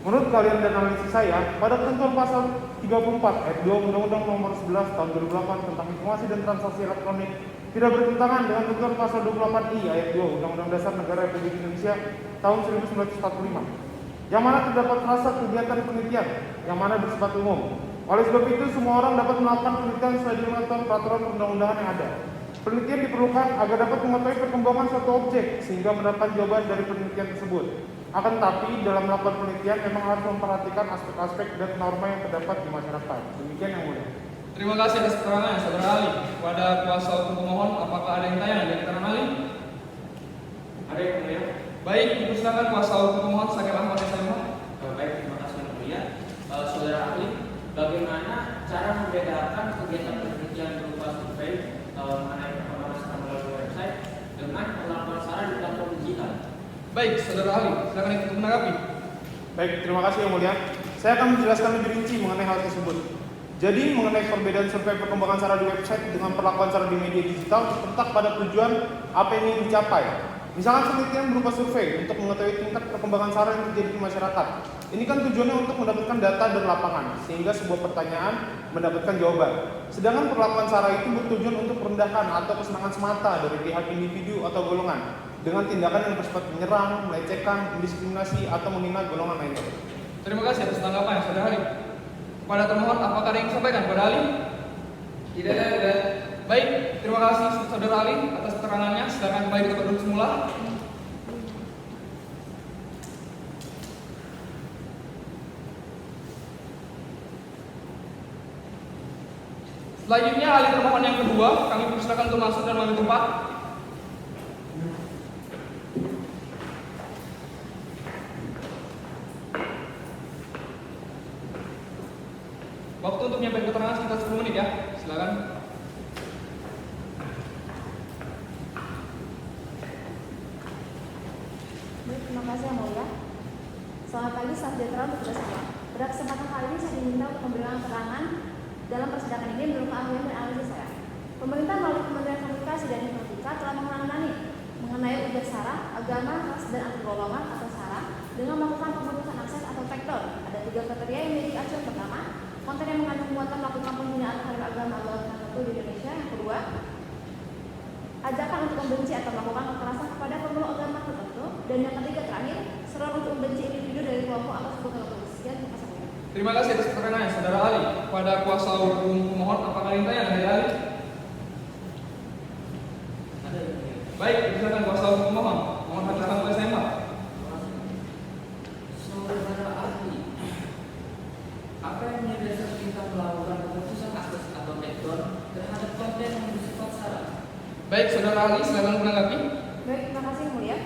Menurut kalian dan analisis saya, pada ketentuan pasal 34 ayat 2 Undang-Undang Nomor 11 Tahun 2008 tentang informasi dan transaksi elektronik tidak bertentangan dengan ketentuan pasal 28I ayat 2 Undang-Undang Dasar Negara Republik Indonesia tahun 1945, yang mana terdapat rasa kegiatan penelitian yang mana bersifat umum Oleh sebab itu, semua orang dapat melakukan penelitian sesuai dengan peraturan perundang-undangan yang ada. Penelitian diperlukan agar dapat mengetahui perkembangan suatu objek sehingga mendapatkan jawaban dari penelitian tersebut. Akan tetapi, dalam melakukan penelitian memang harus memperhatikan aspek-aspek dan norma yang terdapat di masyarakat. Demikian yang mulia. Terima kasih atas keterangannya, saudara ahli. Kepada kuasa hukum pemohon, apakah ada yang tanya dari keterangan ahli? Ada yang mulia? Baik, dipersilakan kuasa hukum pemohon Syakir Ahmad SMA. Baik, terima kasih yang mulia. Saudara ahli, bagaimana cara membedakan kegiatan penelitian berupa survei mengenai perkembangan secara melalui website dengan perlakuan SARA di platform digital? Baik, saudara ahli, silakan ikut menanggapi. Baik, terima kasih yang mulia. Saya akan menjelaskan lebih rinci mengenai hal tersebut. Jadi, mengenai perbedaan survei perkembangan SARA di website dengan perlakuan SARA di media digital terletak pada tujuan apa yang ingin dicapai. Misalkan penelitian berupa survei untuk mengetahui tingkat perkembangan SARA yang terjadi di masyarakat. Ini kan tujuannya untuk mendapatkan data dari lapangan, sehingga sebuah pertanyaan mendapatkan jawaban. Sedangkan perlakuan SARA itu bertujuan untuk merendahkan atau kesenangan semata dari pihak individu atau golongan, dengan tindakan yang bersifat menyerang, melecehkan, mendiskriminasi, atau menghina golongan lainnya. Terima kasih atas tanggapannya, saudara ahli. Kepada termohon, apakah ada yang disampaikan kepada ahli? Tidak ada. Baik, terima kasih saudara ahli atas keterangannya. Silakan kembali ke tempat duduk semula. Selanjutnya ahli termohon yang kedua, kami persilakan untuk masuk dan mengambil tempat. Waktu untuk menyampaikan keterangan sekitar 10 menit ya. Silakan. Baik, terima kasih yang mulia. Selamat pagi, salam sejahtera untuk kita semua. Pada kesempatan kali ini saya diminta untuk memberikan keterangan dalam persidangan ini menurut keahlian dan analisis saya. Pemerintah melalui Kementerian Komunikasi dan Informatika telah mengenai ujar SARA, agama, ras, dan antar golongan atau SARA dengan melakukan pemutusan akses atau vektor. Ada 3 kriteria yang menjadi acuan. Pertama, konten yang mengandung muatan melakukan penghinaan terhadap agama atau tertentu di Indonesia. Yang kedua, ajakan untuk membenci atau melakukan kekerasan kepada pemeluk agama tertentu. Dan yang ketiga terakhir, seruan untuk membenci individu dari kelompok atau suku tertentu. Sekian, terima kasih. Terima kasih atas keterangannya, saudara ahli. Pada kuasa hukum pemohon, apakah ada yang tanya dari ahli? Baik, silakan kuasa hukum pemohon. Mohon hadir sampai SMA. Saudara ahli, apa yang menjadi dasar kita melakukan pemutusan akses atau backdoor terhadap konten yang bersifat SARA? Baik, saudara ahli, silakan menanggapi. Baik, terima kasih yang mulia.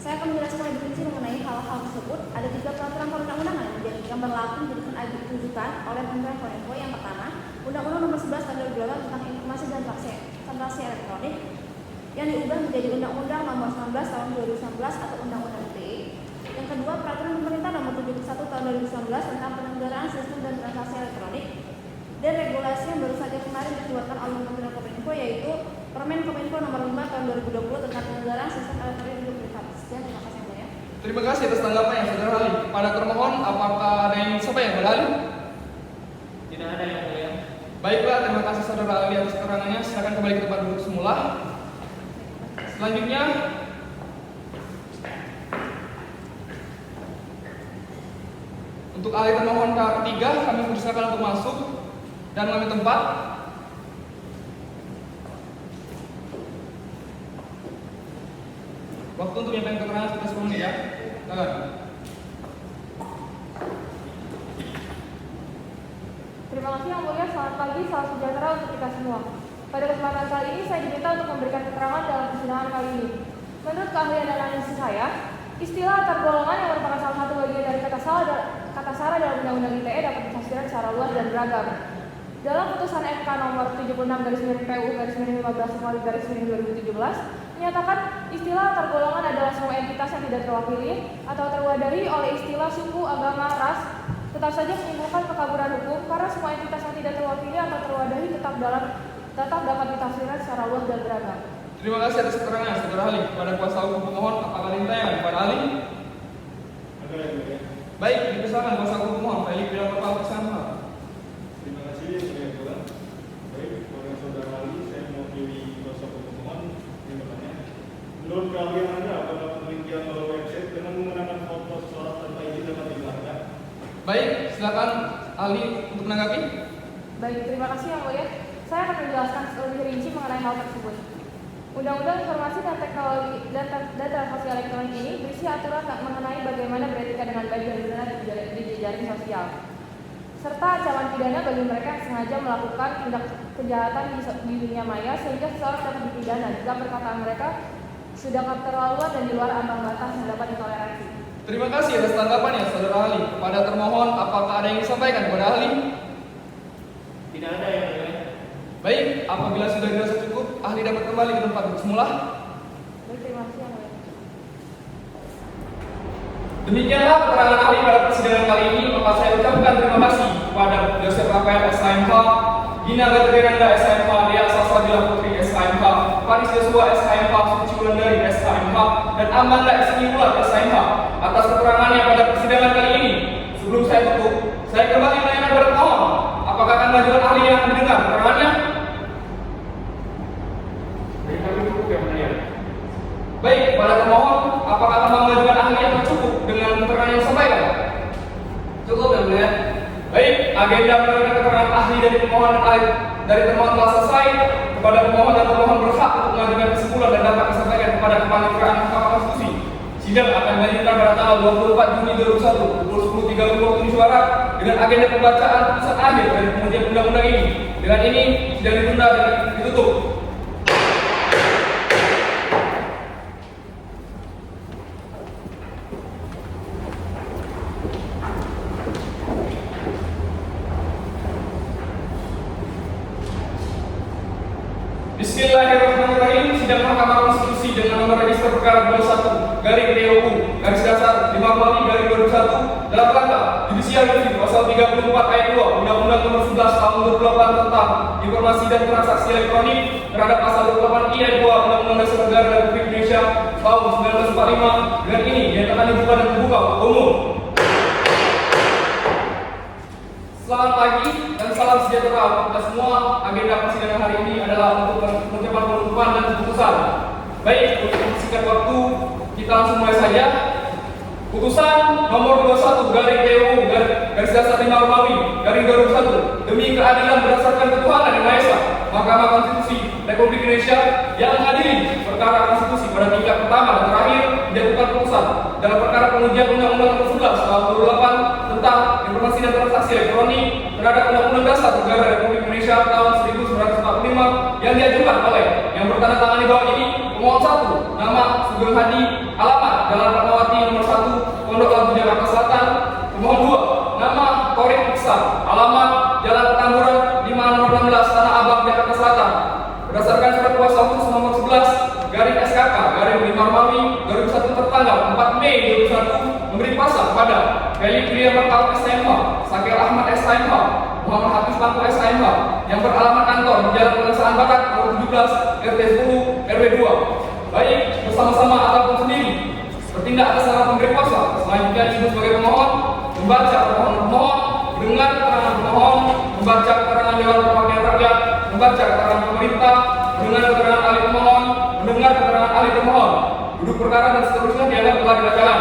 Saya akan menjelaskan lebih rinci mengenai hal-hal tersebut. Ada 3 peraturan perundang-undangan yang berlaku menjadikan rujukan oleh Kementerian Kominfo. Yang pertama, Undang-Undang Nomor 11 Tahun 2008 tentang Informasi dan Transaksi Elektronik yang diubah menjadi Undang-Undang Nomor 19 Tahun 2019 atau Undang-Undang ITE. Yang kedua, Peraturan Pemerintah Nomor 71 Tahun 2019 tentang Penyelenggaraan Sistem dan Transaksi Elektronik dan regulasi yang baru saja kemarin dikeluarkan oleh Kementerian Kominfo, yaitu Permen Kominfo Nomor 5 Tahun 2020 tentang Penyelenggaraan Sistem Elektronik untuk privat. Sekian, terima kasih yang mulia. Terima kasih atas tanggapannya, saudara ahli. Pada termohon, apakah ada yang disampaikan kepada ahli? Tidak ada yang mulia. Baiklah, terima kasih saudara ahli atas keterangannya. Silakan kembali ke tempat duduk semula. Selanjutnya, untuk ahli termohon ketiga, kami persilakan untuk masuk dan mengambil tempat. Waktu untuk menyampaikan keterangan sekitar 10 menit ya. Silakan. Terima kasih yang mulia, selamat pagi, salam sejahtera untuk kita semua. Pada kesempatan kali ini saya diminta untuk memberikan keterangan dalam persidangan kali ini. Menurut keahlian dan analisis saya, istilah antar golongan yang merupakan salah satu bagian dari kata SARA dalam Undang-Undang ITE dapat ditafsirkan secara luas dan beragam. Dalam putusan MK nomor 76/PU/15/2017 menyatakan istilah antar golongan adalah semua entitas yang tidak terwakili atau terwadahi oleh istilah suku, agama, ras, tetap saja menimbulkan pekaburan hukum karena semua entitas yang tidak terwakili atau terwadahi tetap dapat ditafsirkan secara luas dan beragam. Terima kasih atas keterangan, saudara ahli. Pada kuasa hukum pemohon, apakah ada yang tanya kepada ahli? Ada yang mulia. Baik, dipersilakan kuasa hukum pemohon. Felix Bilang Bapak bersama. Terima kasih yang mulia Tuhan. Baik, kepada saudara ahli, saya mewakili kuasa hukum pemohon yang bertanya. Menurut keahlian Anda, apakah penelitian melalui website dengan menggunakan foto suara serta izin dapat dilakukan? Baik, silakan ahli untuk menanggapi? Baik, terima kasih Yang Mulia. Saya akan menjelaskan lebih rinci mengenai hal tersebut. Undang-Undang Informasi dan Teknologi dan Transaksi Elektronik ini berisi aturan mengenai bagaimana beretika dengan baik dan benar di jejaring sosial, serta ancaman pidana bagi mereka yang sengaja melakukan tindak kejahatan di dunia maya sehingga seseorang dapat dipidana jika perkataan mereka sudah keterlaluan dan di luar ambang batas yang dapat ditoleransi. Terima kasih atas tanggapannya, saudara ahli. Pada termohon, apakah ada yang disampaikan kepada ahli? Tidak ada yang mulia. Baik, apabila sudah dirasa cukup, ahli dapat kembali ke tempat semula. Baik, terima kasih Yang Mulia. Demikianlah keterangan ahli pada persidangan kali ini. Maka saya ucapkan terima kasih kepada Joseph Rafael SHMH, Gina Gatrinanda SHMH, Dea Sasabila Putri SHMH, Faris Joshua SHMH, Suci Wulandari SHMH, dan Amanda Ismiulat SHMH atas keterangannya pada persidangan kali ini. Sebelum saya tutup, saya kembali menanyakan kepada termohon, apakah akan mengajukan ahli yang akan mendengar keterangannya? Bagi kami cukup yang mulia. Baik, pada termohon, apakah akan mengajukan ahli yang cukup dengan keterangan yang disampaikan? Cukup Yang Mulia. Baik, agenda mendengarkan keterangan ahli dari termohon telah selesai. Kepada pemohon dan termohon berhak untuk mengajukan kesimpulan dan dapat disampaikan kepada Kepaniteraan Mahkamah Konstitusi. Sidang akan dilanjutkan pada tanggal 24 Juni 2021 pukul 10.30 waktu Indonesia Barat dengan agenda pembacaan putusan akhir dari pengujian undang-undang ini. Dengan ini, sidang ditunda dan ditutup. Bismillahirrahmanirrahim. Sidang Mahkamah Konstitusi dengan nomor register perkara 21/POU/2021 dalam rangka Judicial Review pasal 34 ayat 2 Undang-Undang Nomor 11 Tahun 2008 tentang Informasi dan Transaksi Elektronik terhadap pasal 28 ayat 2 Undang-Undang Dasar Negara Republik Indonesia tahun 1945 dengan ini dinyatakan dibuka dan terbuka untuk umum. Selamat pagi dan salam sejahtera untuk kita semua. Agenda persidangan hari ini adalah untuk pengucapan penutupan dan keputusan. Baik, untuk mempersingkat waktu, kita langsung mulai saja. Putusan nomor 21/POU/5 demi keadilan berdasarkan ketuhanan yang Maha Esa, Mahkamah Konstitusi Republik Indonesia yang mengadili perkara konstitusi pada tingkat pertama dan terakhir dijatuhkan putusan dalam perkara pengujian Undang-Undang Nomor 11 Tahun 2008 tentang Informasi dan Transaksi Elektronik terhadap Undang-Undang Dasar Negara Republik Indonesia tahun 1945 yang diajukan oleh yang bertanda tangan di bawah ini. Pemohon 1, nama Sugeng Hadi, alamat Jalan Fatmawati nomor 1, Pondok Labu, Jakarta Selatan. Pemohon 2, nama Torik Iksan, alamat Jalan Petamburan 5 nomor 16, Tanah Abang, Jakarta Selatan. Berdasarkan surat kuasa khusus nomor 11 garing SKK garing 5 Romawi 2001 tertanggal 4 Mei 2001 memberi kuasa kepada Felix William Martal SHMH, Sakel Ahmad SHMH, Muhammad Hafiz Pangku SHMH yang beralamat kantor di Jalan Pegangsaan Barat nomor 17 RT 10 RW 2. Baik, bersama-sama ataupun sendiri bertindak atas nama pemberi kuasa. Selanjutnya disebut sebagai pemohon, membaca pemohon, mendengar keterangan pemohon, membaca keterangan Dewan Perwakilan Rakyat, membaca keterangan pemerintah, mendengar keterangan ahli pemohon, mendengar keterangan ahli pemohon, duduk perkara dan seterusnya dianggap telah dibacakan.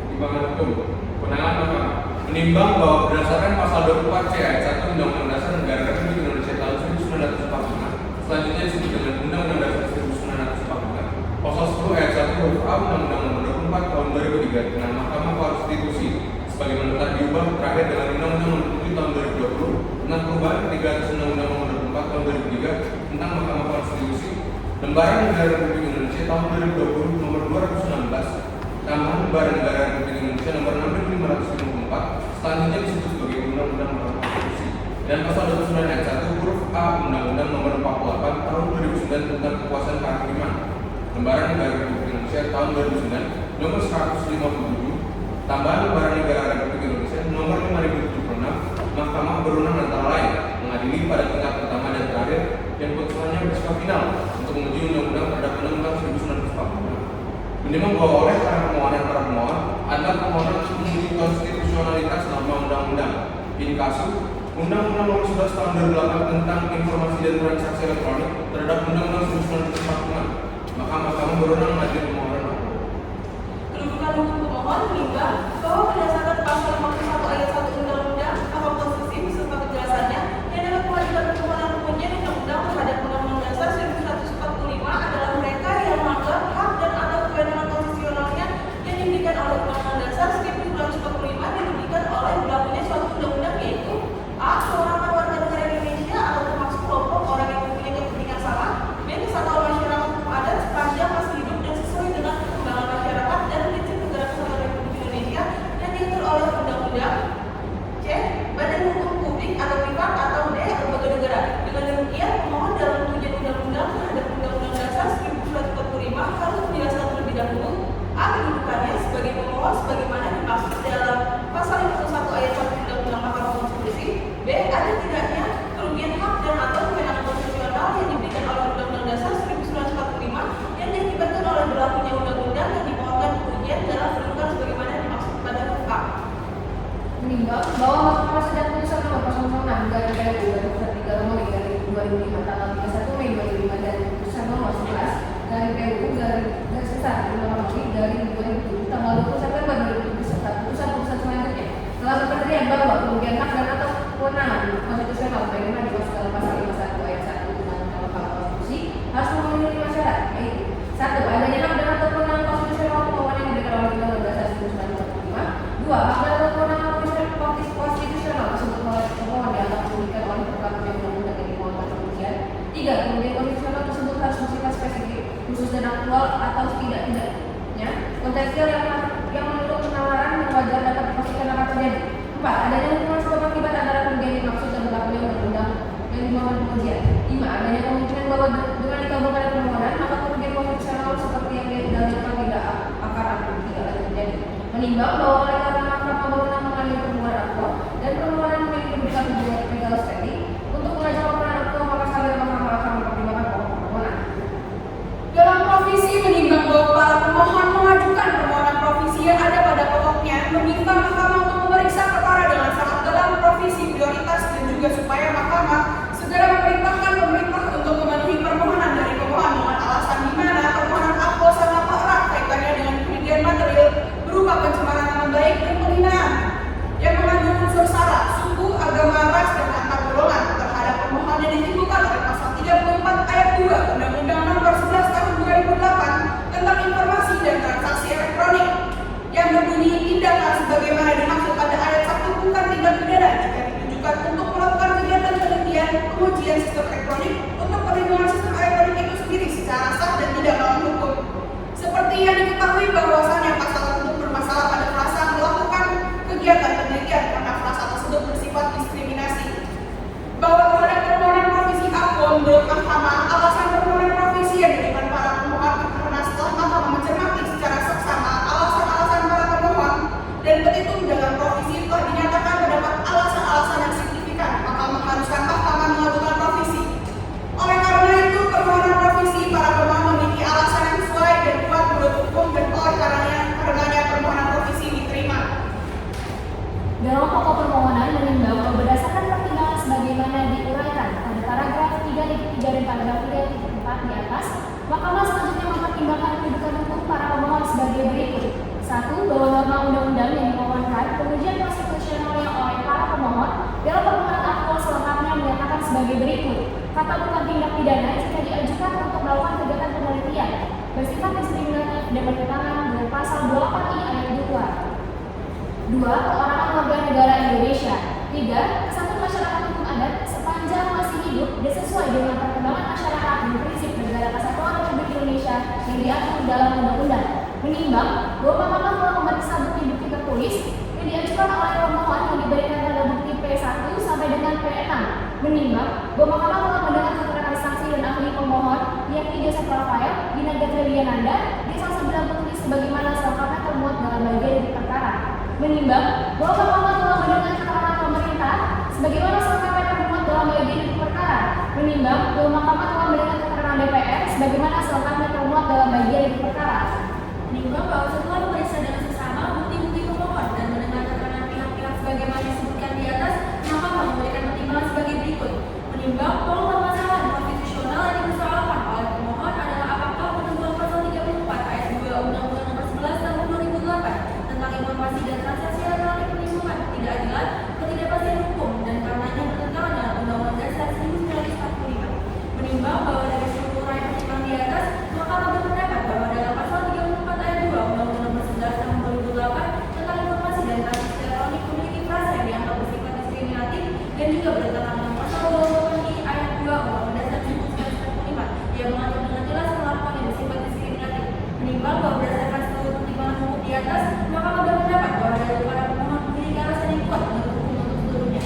Pertimbangan hukum, kewenangan mahkamah menimbang bahwa berdasarkan pasal 24 C ayat 1 Undang-Undang Dasar Negara Republik Indonesia tahun 1945, selanjutnya disebut dengan Undang-Undang Dasar 1945, pasal 10 ayat 1 huruf A Undang-Undang Nomor 24 tahun 2003 tentang Mahkamah Konstitusi sebagaimana telah diubah terakhir dengan Undang-Undang Nomor 7 tahun 2020 tentang perubahan ketiga atas Undang-Undang Nomor 24 tahun 2003 tentang Mahkamah Konstitusi, Lembaran Negara Republik Indonesia tahun 2020 Nomor 216, tambahan Lembaran Negara Republik Indonesia Nomor 6554, selanjutnya disebut sebagai Undang-Undang Mahkamah Konstitusi, dan pasal 29 ayat 1 huruf A Undang-Undang Nomor 48 tahun 2009 tentang kekuasaan kehakiman, Lembaran Negara Republik Indonesia tahun 2009 Nomor 157, tambahan Lembaran Negara Republik Indonesia Nomor 5076, Mahkamah berwenang antara lain mengadili pada tingkat pertama dan terakhir yang putusannya bersifat final untuk menguji undang-undang terhadap Undang-Undang 1945. Menimbang bahwa oleh para pemohon adalah permohonan untuk menguji konstitusionalitas norma undang-undang. In kasus Undang-Undang Nomor 11 Tahun 2008 tentang Informasi dan Transaksi Elektronik terhadap Undang-Undang 1945, maka Mahkamah berwenang mengadili permohonan. Kedudukan hukum pemohon menimbang A. Kedudukannya sebagai pemohon sebagaimana dimaksud dalam pasal 51 ayat 1 Undang-Undang Mahkamah Konstitusi. B. Ada tidaknya kerugian hak dan atau kewenangan konstitusional yang diberikan oleh Undang-Undang Dasar 1945 yang diakibatkan oleh berlakunya undang-undang yang dimohonkan kerugian dalam kedudukan sebagaimana dimaksud pada huruf A. Menimbang bahwa Mahkamah Sidang Putusan Nomor 06 garing PLU garing 3 Romawi garing 2005 tanggal 31 Mei 2005 dan Putusan Nomor 11 garing PLU garing garis besar 5 Romawi garing 2007 tanggal 20 September 2007 serta putusan-putusan selanjutnya telah berpendapat bahwa kerugian hak dan atau kewenangan konstitusional sebagaimana dimaksud dalam pasal 51 ayat 1 Undang-Undang Mahkamah Konstitusi harus memenuhi 5 syarat, yaitu 1. Adanya hak dan atau kewenangan konstitusional pemohon yang diberikan oleh Undang-Undang Dasar 1945. 2. Hak dan atau kewenangan konstitusional tersebut oleh pemohon dianggap diberikan oleh peraturan undang-undang yang dimohonkan kerugian. 3. Kerugian konstitusional tersebut harus bersifat spesifik, khusus dan aktual atau tidak-tidaknya kontekstual yang menurut penawaran yang wajar dapat dipastikan akan terjadi. 4. Adanya hubungan sebab akibat antara kerugian dimaksud dan berlakunya undang-undang yang dimohon pengujian. 5. Adanya kemungkinan bahwa dengan dikabulkan permohonan maka kerugian konstitusional seperti yang didalilkan tidak akan terjadi. Menimbang bahwa oleh karena Mahkamah berwenang mengambil permohonan aktual dan permohonan memiliki kedudukan legal standing untuk mengajukan permohonan aktual maka sekalian Mahkamah akan mempertimbangkan pokok permohonan. Dalam provisi menimbang bahwa para pemohon mengajukan permohonan provisi yang ada pada pokoknya meminta Mahkamah untuk memeriksa perkara dengan sangat dalam provisi prioritas dan juga supaya Mahkamah segera memerintahkan pemerintah untuk memenuhi permohonan dari pemohon dengan alasan di mana permohonan aktual sangat erat kaitannya dengan kerugian material berupa pencemaran nama baik dan penghinaan yang mengandung unsur sara, suku, agama, ras, dan antar golongan terhadap pemohon yang ditimbulkan oleh pasal 34 ayat 2 Undang-Undang Nomor 11 Tahun 2008 tentang informasi dan transaksi elektronik yang berbunyi tindakan sebagaimana dimaksud pada ayat 1 bukan tindak pidana jika ditujukan untuk melakukan kegiatan penelitian pengujian sistem elektronik untuk perlindungan sistem elektronik itu sendiri secara sah dan tidak melawan hukum. Seperti yang diketahui bahwasannya pasal tersebut bermasalah pada frasa melakukan kegiatan penelitian karena frasa tersebut bersifat diskriminasi. Bahwa terhadap permohonan provisi aktual menurut Mahkamah, alasan permohonan provisi yang diberikan para pemohon karena setelah Mahkamah mencermati secara seksama alasan-alasan para pemohon dan petitum dalam provisi telah dinyatakan terdapat alasan-alasan yang signifikan, maka mengharuskan Mahkamah mengajukan provisi. Oleh karena itu, permohonan provisi para pemohon memiliki alasan yang sesuai dan kuat menurut hukum dan oleh karenanya permohonan provisi diterima. Dalam pokok permohonan menimbang bahwa berdasarkan pertimbangan sebagaimana diuraikan pada paragraf 3 dan paragraf 3.4 di atas, Mahkamah selanjutnya mempertimbangkan kedudukan hukum para pemohon sebagai berikut. 1. Bahwa norma undang-undang yang dimohonkan pengujian konstitusionalnya oleh para pemohon dalam permohonan aktual selengkapnya menyatakan sebagai berikut. Kata bukan tindak pidana jika diajukan untuk melakukan kegiatan penelitian bersifat diskriminatif dan bertentangan dengan pasal 28I ayat 2. 2. Perorangan warga negara Indonesia. 3. Kesatuan masyarakat hukum adat sepanjang masih hidup dan sesuai dengan perkembangan masyarakat dan prinsip negara kesatuan Republik Indonesia yang diatur dalam undang-undang. Menimbang bahwa Mahkamah telah memeriksa bukti-bukti tertulis yang diajukan oleh pemohon yang diberikan tanda bukti P1 sampai dengan P6. Menimbang bahwa Mahkamah telah mendengar keterangan saksi dan ahli pemohon yakni Joseph Rafael, Dina Gatriana, di saksi bilang tertulis sebagaimana selengkapnya termuat dalam bagian dari perkara. Menimbang bahwa Mahkamah telah mendengar keterangan pemerintah sebagaimana selengkapnya termuat dalam bagian dari perkara. Menimbang bahwa Mahkamah telah mendengar keterangan DPR sebagaimana selengkapnya termuat dalam bagian dari perkara. Menimbang bahwa setelah memeriksa dengan sesama bukti-bukti pemohon dan mendengar keterangan pihak-pihak sebagaimana disebutkan di atas, Mahkamah memberikan pertimbangan sebagai berikut. Menimbang bahwa permasalahan konstitusional yang dipersoalkan oleh pemohon adalah apakah ketentuan pasal 34 ayat 2 Undang-Undang Nomor 11 Tahun 2008 tentang informasi dan transaksi elektronik menimbulkan ketidakadilan, ketidakpastian hukum dan karenanya bertentangan dengan Undang-Undang Dasar 1945. Menimbang bahwa dari seluruh uraian pertimbangan di atas, Mahkamah berpendapat bahwa dalam pasal 34 ayat 2 Undang-Undang Nomor 11 Tahun 2008 tentang informasi dan transaksi elektronik memiliki frasa yang dianggap bersifat diskriminatif dan juga bertentangan dengan pasal 22 ayat 2 Undang-Undang Dasar 1945 yang mengatur dengan jelas perlakuan yang bersifat diskriminatif. Menimbang bahwa berdasarkan seluruh pertimbangan hukum di atas, Mahkamah berpendapat bahwa dari para pemohon memiliki alasan yang kuat menurut hukum untuk seluruhnya.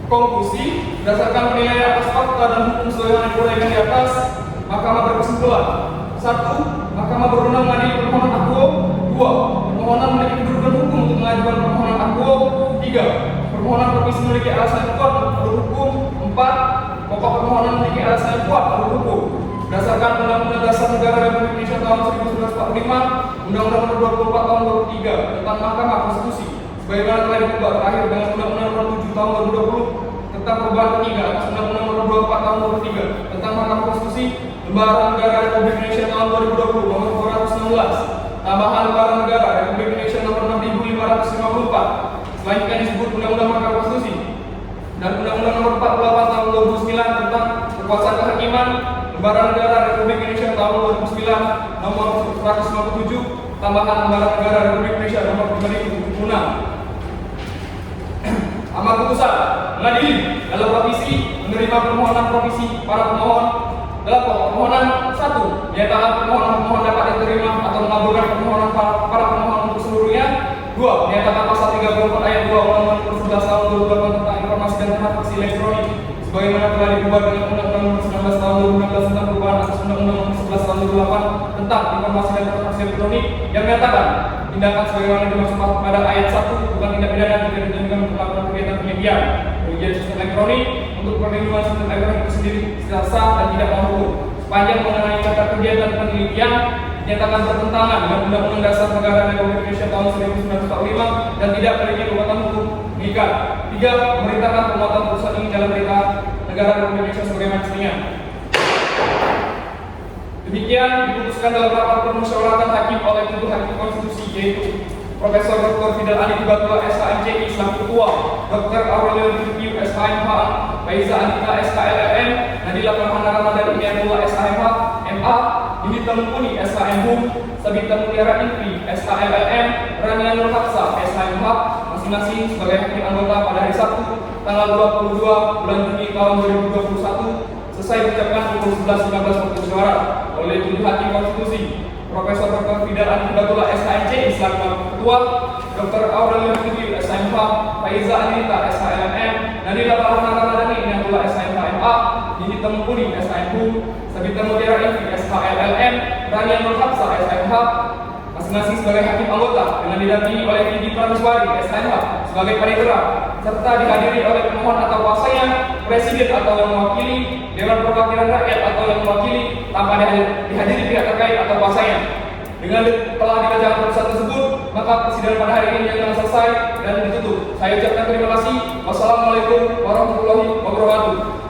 Konklusi, berdasarkan penilaian atas fakta dan hukum sebagaimana diuraikan di atas, Mahkamah berkesimpulan 1. Mahkamah berwenang mengadili permohonan akuo. 2. Permohonan memiliki kedudukan hukum untuk mengajukan permohonan akuo. 3. Permohonan provisi memiliki alasan yang kuat menurut hukum. 4. Pokok permohonan memiliki alasan yang kuat menurut hukum. Berdasarkan Undang-Undang Dasar Negara Republik Indonesia tahun 1945, Undang-Undang Nomor 24 tahun 2003 tentang Mahkamah Konstitusi, sebagaimana telah diubah terakhir dengan Undang-Undang Nomor 7 tahun 2020 tentang perubahan ketiga atas Undang-Undang Nomor 24 tahun 2003 tentang Mahkamah Konstitusi, Lembaran Negara Republik Indonesia tahun 2020 Nomor 216, tambahan Lembaran Negara Republik Indonesia Nomor 6554, selanjutnya disebut Undang-Undang Mahkamah Konstitusi, dan Undang-Undang Nomor 48 tahun 2009 tentang kekuasaan kehakiman, Lembaran Negara Republik Indonesia tahun 2009 Nomor 157, tambahan Lembaran Negara Republik Indonesia Nomor 5076. Amar putusan mengadili dalam provisi menerima permohonan provisi para pemohon dalam permohonan 1. Menyatakan permohonan pemohon dapat diterima atau mengabulkan permohonan para pemohon untuk seluruhnya. 2. Menyatakan pasal 34 ayat 2 Undang-Undang Nomor 11 tahun 2008 tentang informasi dan transaksi elektronik sebagaimana telah diubah dengan Undang-Undang Nomor 19 tahun 2016 tentang perubahan atas Undang-Undang Nomor 11 tahun 2008 tentang informasi dan transaksi elektronik yang menyatakan tindakan sebagaimana dimaksud pada ayat 1 bukan tindak pidana jika ditentukan melakukan kegiatan penyedia pengujian sistem elektronik untuk perlindungan sistem elektronik itu sendiri secara sah dan tidak menghukum sepanjang mengenai kata kegiatan penelitian dinyatakan bertentangan dengan Undang-Undang Dasar Negara Republik Indonesia tahun 1945 dan tidak memiliki kekuatan hukum mengikat. 3. Memerintahkan penguatan putusan ini dalam berita negara Republik Indonesia sebagaimana mestinya. Demikian diputuskan dalam rapat permusyawaratan hakim oleh 7 hakim konstitusi yaitu Profesor Dr. Fidel Adi Tubatula SHMCI selaku Ketua, Dr. Aurelio Tirpiu SHMH, Faiza Anita SKLLM, Nadila Farhana Ramadan Iniatullah SHMH, MA, Yunita Mumpuni SHMHUM, Sabita Mutiara Intri SHLLM, Rania Nur Hafsa SHMH, masing-masing sebagai hakim anggota pada hari Sabtu tanggal 22 bulan Juni tahun 2021 selesai diucapkan pukul 11.15 waktu Indonesia Barat oleh 7 hakim konstitusi Profesor Dr. Fidel Adi Tubatula SHMCI selaku Ketua, Dr. Aurelio Tirpiu SHMH, Faiza Anita SHLM, Nadila Farhana Ramadhani Iniatullah SHMH MA, Yunita Mumpuni SHMHUM, Sabita Mutiara Intri SHLLM, Rania Nur Hafsa SHMH, masing-masing sebagai hakim anggota dengan didampingi oleh Vidi Prameswari SHMH sebagai panitera serta dihadiri oleh pemohon atau kuasanya, presiden atau yang mewakili, Dewan Perwakilan Rakyat atau yang mewakili tanpa dihadiri pihak terkait atau kuasanya. Dengan telah dibacakan putusan tersebut, maka persidangan pada hari ini yang selesai dan ditutup. Saya ucapkan terima kasih. Wassalamualaikum warahmatullahi wabarakatuh.